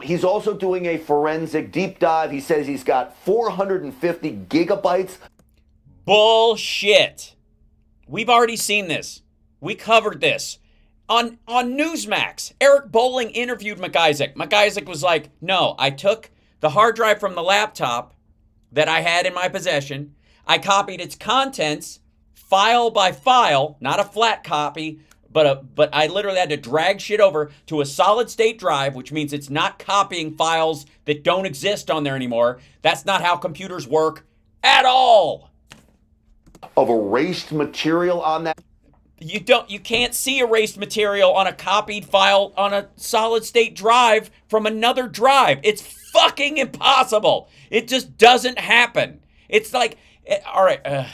He's also doing a forensic deep dive. He says he's got 450 gigabytes.
Bullshit. We've already seen this. We covered this. On Newsmax, Eric Bolling interviewed McIsaac. McIsaac was like, no, I took the hard drive from the laptop that I had in my possession. I copied its contents file by file, not a flat copy, but I literally had to drag shit over to a solid state drive, which means it's not copying files that don't exist on there anymore. That's not how computers work at all.
Of erased material on that.
You can't see erased material on a copied file on a solid state drive from another drive. It's fucking impossible. It just doesn't happen. It's like, all right.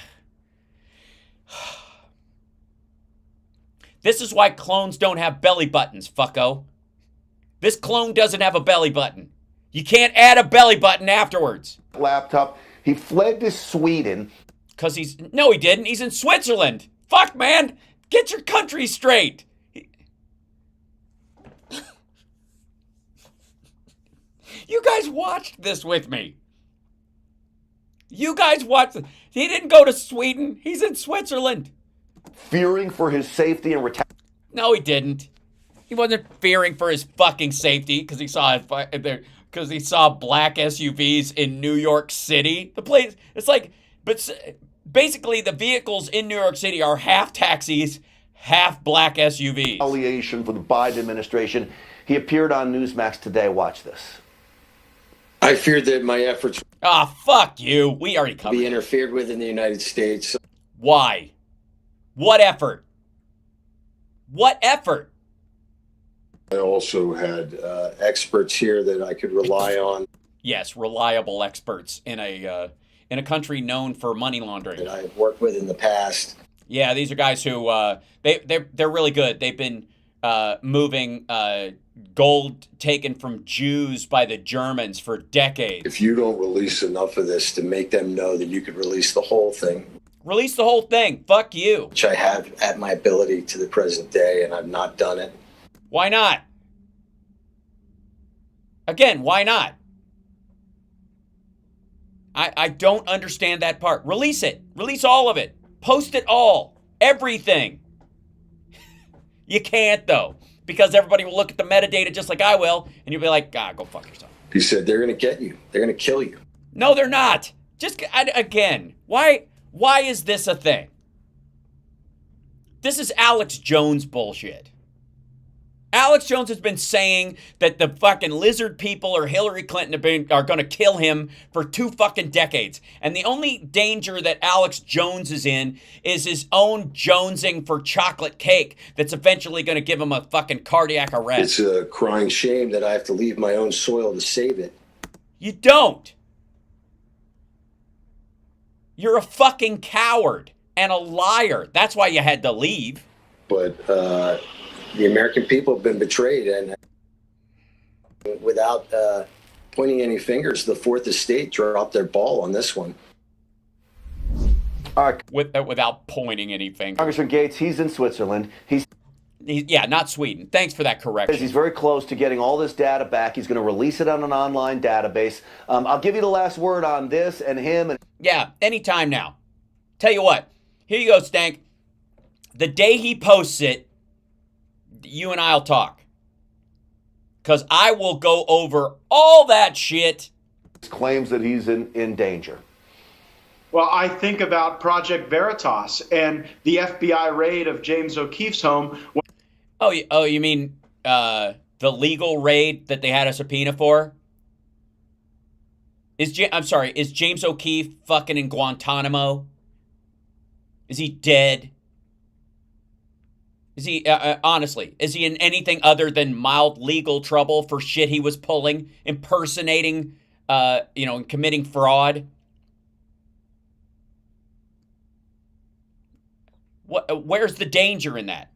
This is why clones don't have belly buttons, fucko. This clone doesn't have a belly button. You can't add a belly button afterwards.
Laptop. He fled to Sweden.
No, he didn't. He's in Switzerland. Fuck, man. Get your country straight. You guys watched this with me. You guys watched it. He didn't go to Sweden. He's in Switzerland.
Fearing for his safety and
No, he didn't. He wasn't fearing for his fucking safety because he saw black SUVs in New York City. The place, it's like, but basically the vehicles in New York City are half taxis, half black SUVs.
Retaliation for the Biden administration. He appeared on Newsmax today. Watch this.
I feared that my efforts
fuck you. We already covered
be interfered with in the United States.
Why? What effort? What effort?
I also had experts here that I could rely on.
Yes, reliable experts in a country known for money laundering.
That I've worked with in the past.
Yeah, these are guys who they're really good. They've been moving gold taken from Jews by the Germans for decades.
If you don't release enough of this to make them know that you could release the whole thing.
Release the whole thing. Fuck you.
Which I have at my ability to the present day, and I've not done it.
Why not? Again, why not? I don't understand that part. Release it. Release all of it. Post it all. Everything. You can't, though, because everybody will look at the metadata just like I will, and you'll be like, go fuck yourself.
He said they're going to get you. They're going to kill you.
No, they're not. Again, why is this a thing? This is Alex Jones bullshit. Alex Jones has been saying that the fucking lizard people or Hillary Clinton are going to kill him for 2 fucking decades. And the only danger that Alex Jones is in is his own jonesing for chocolate cake that's eventually going to give him a fucking cardiac arrest.
It's a crying shame that I have to leave my own soil to save it.
You don't. You're a fucking coward and a liar. That's why you had to leave.
But the American people have been betrayed, and without pointing any fingers, the Fourth Estate dropped their ball on this one.
Without pointing any fingers.
Congressman Gates, he's in Switzerland.
Yeah, not Sweden. Thanks for that correction.
He's very close to getting all this data back. He's going to release it on an online database. I'll give you the last word on this and him.
Yeah, anytime now. Tell you what. Here you go, Stank. The day he posts it, you and I'll talk. Because I will go over all that shit.
Claims that he's in danger.
Well, I think about Project Veritas and the FBI raid of James O'Keefe's home.
Oh, you mean the legal raid that they had a subpoena for? Is James O'Keefe fucking in Guantanamo? Is he dead? Is he, honestly, is he in anything other than mild legal trouble for shit he was pulling, impersonating, and committing fraud? Where's the danger in that?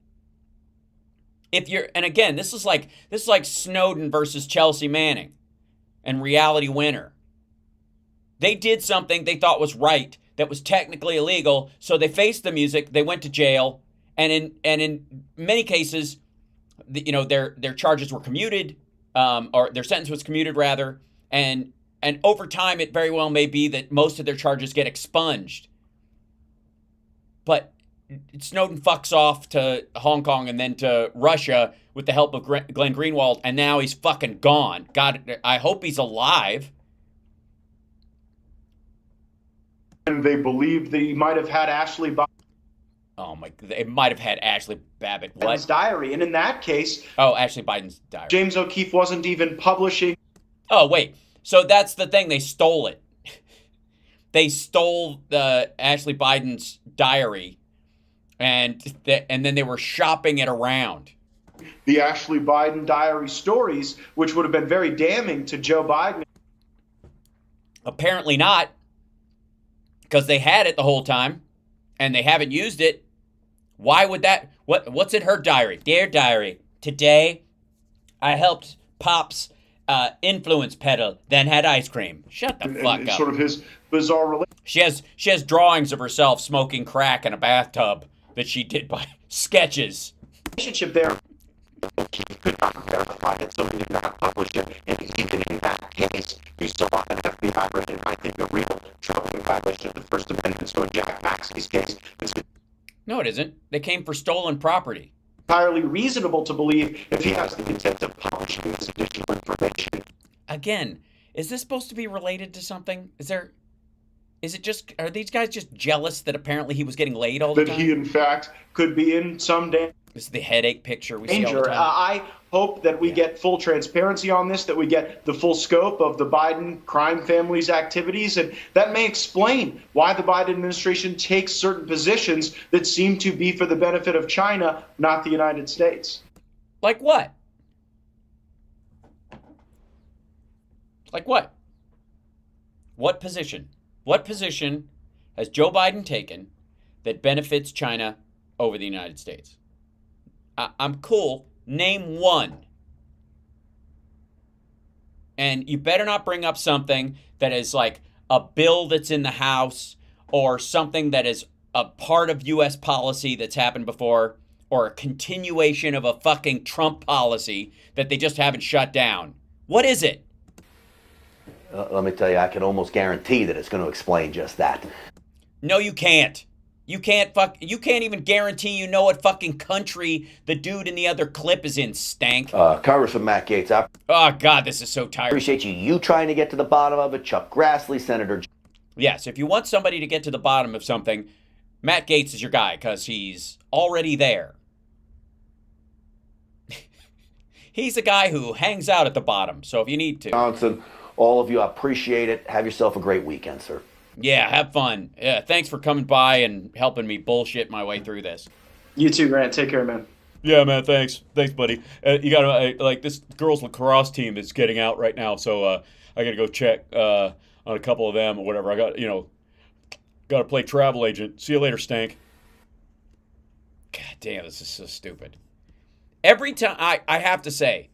And again, this is like Snowden versus Chelsea Manning and Reality Winner. They did something they thought was right that was technically illegal, so they faced the music, they went to jail, and in many cases, their charges were commuted, or their sentence was commuted rather, and over time it very well may be that most of their charges get expunged. But Snowden fucks off to Hong Kong and then to Russia with the help of Glenn Greenwald, and now he's fucking gone. God, I hope he's alive.
And they believed that he might have had Ashley Babbitt.
Oh my! They might have had Ashley Babbitt. What?
Biden's diary, and in that case,
Ashley Biden's diary.
James O'Keefe wasn't even publishing.
Oh wait, so that's the thing. They stole it. They stole Ashley Biden's diary, and then they were shopping it around.
The Ashley Biden diary stories, which would have been very damning to Joe Biden.
Apparently not, because they had it the whole time, and they haven't used it. Why would that? What's in her diary? Dear diary, today I helped Pops influence peddle, then had ice cream. Shut the fuck up.
Sort of his bizarre relationship.
She has drawings of herself smoking crack in a bathtub that she did by sketches.
Relationship there.
He could not verify it, so he did not publish it. And even in that case, you still have an FBI raid, and I think a real troubling violation of the First Amendment. So in Jack Maxey's case,
no, it isn't. They came for stolen property.
Entirely reasonable to believe
if he has the intent of publishing this additional information.
Again, is this supposed to be related to something? Are these guys just jealous that apparently he was getting laid all the time?
That he, in fact, could be in some danger.
This is the headache picture we see all the time.
I hope that we get full transparency on this, that we get the full scope of the Biden crime family's activities, and that may explain why the Biden administration takes certain positions that seem to be for the benefit of China, not the United States.
Like what? Like what? What position? What position has Joe Biden taken that benefits China over the United States? I'm cool. Name one. And you better not bring up something that is like a bill that's in the House or something that is a part of U.S. policy that's happened before or a continuation of a fucking Trump policy that they just haven't shut down. What is it?
Let me tell you, I can almost guarantee that it's going to explain just that.
No, you can't. You can't even guarantee you know what fucking country the dude in the other clip is in, stank.
Congressman Matt Gaetz,
oh, God, this is so tiring.
Appreciate you trying to get to the bottom of it. Chuck Grassley, Senator.
Yes, if you want somebody to get to the bottom of something, Matt Gaetz is your guy because he's already there. He's a guy who hangs out at the bottom, so if you need to.
Johnson, all of you, I appreciate it. Have yourself a great weekend, sir.
Yeah, have fun. Yeah, thanks for coming by and helping me bullshit my way through this.
You too, Grant. Take care, man.
Yeah, man, thanks. Thanks, buddy. You gotta, this girls' lacrosse team is getting out right now, so I gotta go check on a couple of them or whatever. I gotta play travel agent. See you later, stank. God damn, this is so stupid. Every time, I have to say,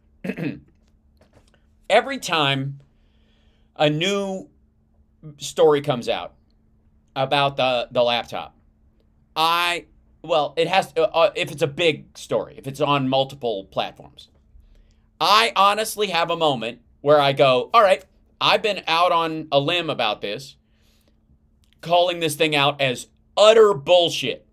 every time a new story comes out about the laptop, it has to, if it's a big story, if it's on multiple platforms, I honestly have a moment where I go, all right, I've been out on a limb about this, calling this thing out as utter bullshit.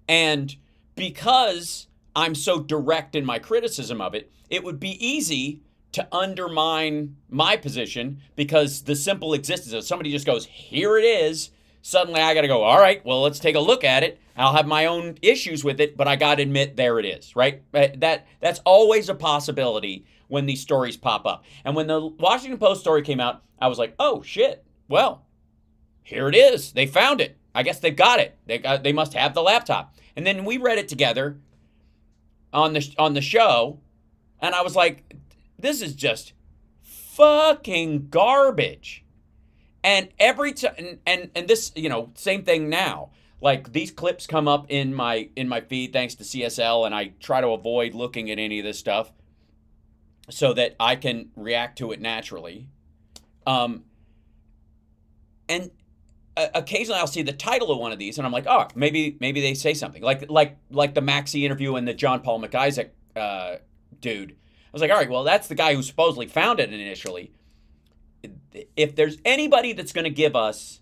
And because I'm so direct in my criticism of it, it would be easy to undermine my position because the simple existence of somebody just goes, here it is. Suddenly I got to go, all right, well, let's take a look at it. I'll have my own issues with it, but I got to admit, there it is, right? That's always a possibility when these stories pop up. And when the Washington Post story came out, I was like, oh, shit, well, here it is. They found it. I guess they've got it. They must have the laptop. And then we read it together on the show, and I was like, this is just fucking garbage. And every time, and this, you know, same thing now. Like, these clips come up in my feed thanks to CSL, and I try to avoid looking at any of this stuff so that I can react to it naturally. And occasionally I'll see the title of one of these, and I'm like, oh, maybe they say something like the Maxey interview and the John Paul McIsaac dude. I was like, all right, well, that's the guy who supposedly found it initially. If there's anybody that's going to give us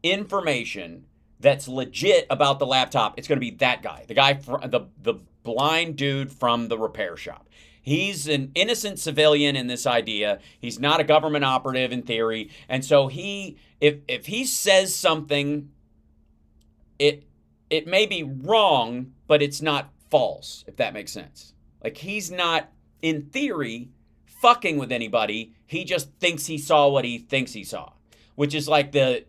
information that's legit about the laptop, it's going to be that guy, the guy, the blind dude from the repair shop. He's an innocent civilian in this idea. He's not a government operative in theory, and so if he says something, it may be wrong, but it's not false, if that makes sense. Like, he's not, in theory, fucking with anybody. He just thinks he saw what he thinks he saw, which is like the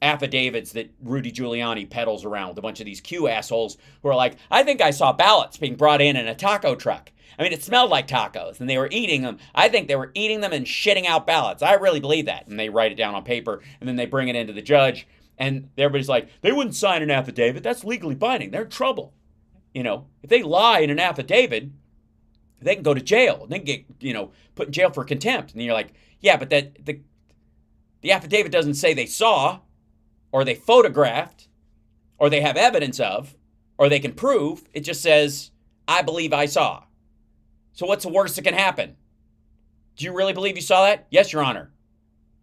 affidavits that Rudy Giuliani peddles around with a bunch of these Q assholes who are like, I think I saw ballots being brought in a taco truck. I mean, it smelled like tacos, and they were eating them. I think they were eating them and shitting out ballots. I really believe that. And they write it down on paper, and then they bring it into the judge, and everybody's like, they wouldn't sign an affidavit. That's legally binding. They're in trouble. You know, if they lie in an affidavit, they can go to jail. They can get, you know, put in jail for contempt. And you're like, yeah, but the affidavit doesn't say they saw, or they photographed, or they have evidence of, or they can prove. It just says, I believe I saw. So what's the worst that can happen? Do you really believe you saw that? Yes, Your Honor.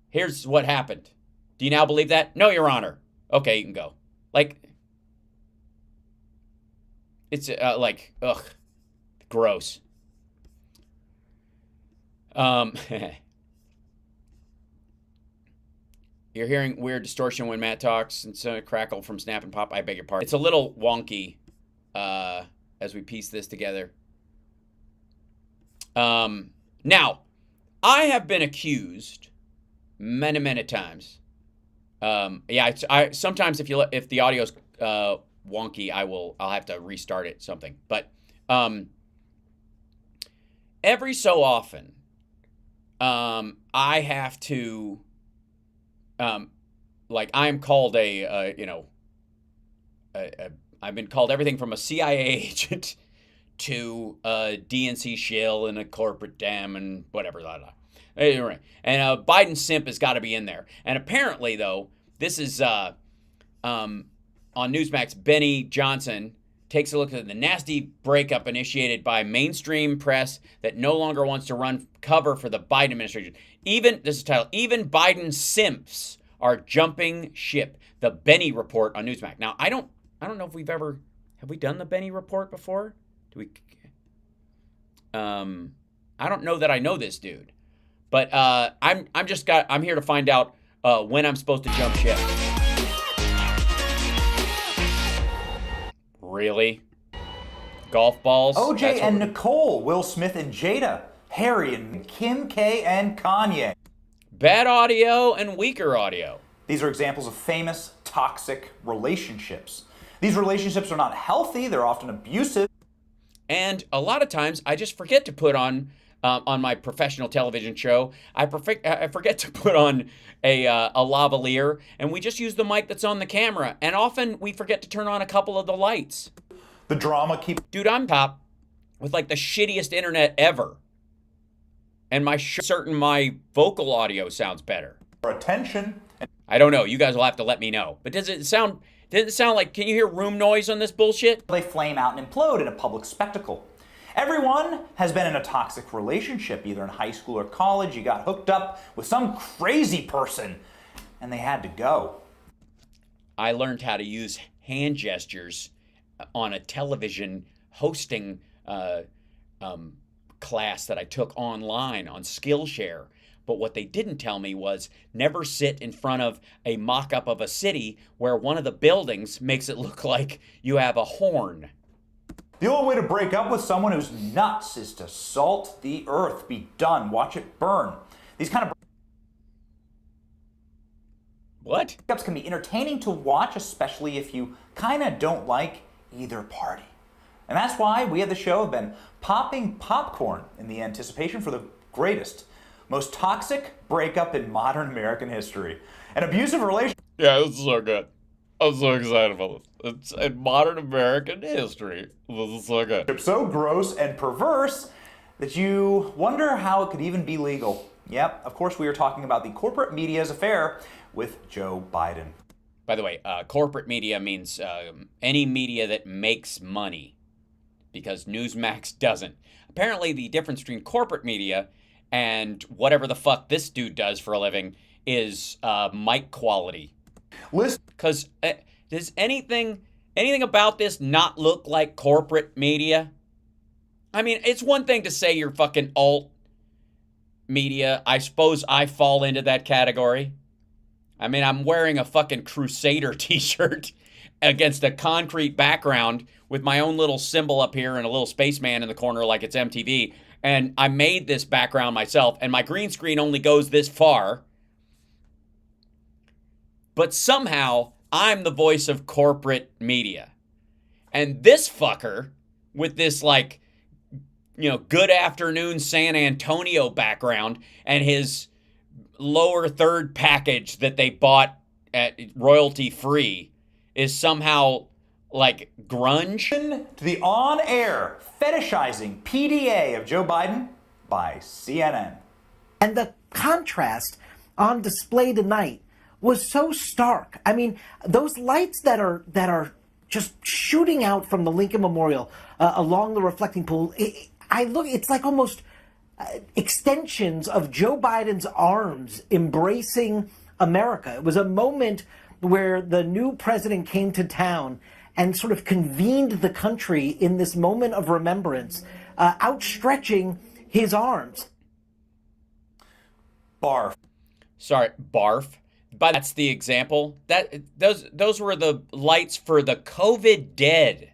Here's what happened. Do you now believe that? No, Your Honor. Okay, you can go. Like, it's like, ugh, gross. You're hearing weird distortion when Matt talks, and so crackle from Snap and Pop. I beg your pardon. It's a little wonky as we piece this together. Now, I have been accused many, many times. I sometimes if the audio's wonky, I'll have to restart it something. But every so often, I have to like, I'm called I've been called everything from a CIA agent to a DNC shill and a corporate dem and whatever. Anyway, and Biden simp has got to be in there. And apparently, though, this is on Newsmax. Benny Johnson takes a look at the nasty breakup initiated by mainstream press that no longer wants to run cover for the Biden administration. This is titled, Even Biden Simps Are Jumping Ship. The Benny Report on Newsmax. Now, I don't know if have we done the Benny Report before? I don't know that I know this dude, but I'm here to find out when I'm supposed to jump ship. Really? Golf balls?
OJ and Nicole, Will Smith and Jada, Harry and Kim K and Kanye.
Bad audio and weaker audio.
These are examples of famous toxic relationships. These relationships are not healthy, they're often abusive.
And a lot of times, I just forget to put on my professional television show, I forget to put on a lavalier, and we just use the mic that's on the camera. And often, we forget to turn on a couple of the lights.
The drama
Dude, I'm top with like the shittiest internet ever. And my vocal audio sounds better.
Attention.
I don't know. You guys will have to let me know. But does it sound like, can you hear room noise on this bullshit?
They flame out and implode in a public spectacle. Everyone has been in a toxic relationship, either in high school or college. You got hooked up with some crazy person, and they had to go.
I learned how to use hand gestures on a television hosting class that I took online on Skillshare. But what they didn't tell me was never sit in front of a mock-up of a city where one of the buildings makes it look like you have a horn.
The only way to break up with someone who's nuts is to salt the earth. Be done. Watch it burn. These kind of breakups can be entertaining to watch, especially if you kind of don't like either party. And that's why we at the show have been popping popcorn in the anticipation for the greatest, most toxic breakup in modern American history. An abusive relationship.
Yeah, this is so good. I'm so excited about this. It's in modern American history. This is so good.
So gross and perverse that you wonder how it could even be legal. Yep, of course we are talking about the corporate media's affair with Joe Biden.
By the way, corporate media means any media that makes money, because Newsmax doesn't. Apparently the difference between corporate media and whatever the fuck this dude does for a living is mic quality. Because does anything about this not look like corporate media? I mean, it's one thing to say you're fucking alt media. I suppose I fall into that category. I mean, I'm wearing a fucking Crusader t-shirt against a concrete background with my own little symbol up here and a little spaceman in the corner like it's MTV. And I made this background myself, and my green screen only goes this far. But somehow, I'm the voice of corporate media. And this fucker, with this, like, you know, good afternoon San Antonio background, and his lower third package that they bought at royalty free, is somehow like grunge.
To the on-air fetishizing PDA of Joe Biden by CNN.
And the contrast on display tonight was so stark. I mean, those lights that are just shooting out from the Lincoln Memorial along the reflecting pool, it's like almost extensions of Joe Biden's arms embracing America. It was a moment where the new president came to town and sort of convened the country in this moment of remembrance, outstretching his arms.
Barf.
Sorry, barf. But that's the example. Those were the lights for the COVID dead.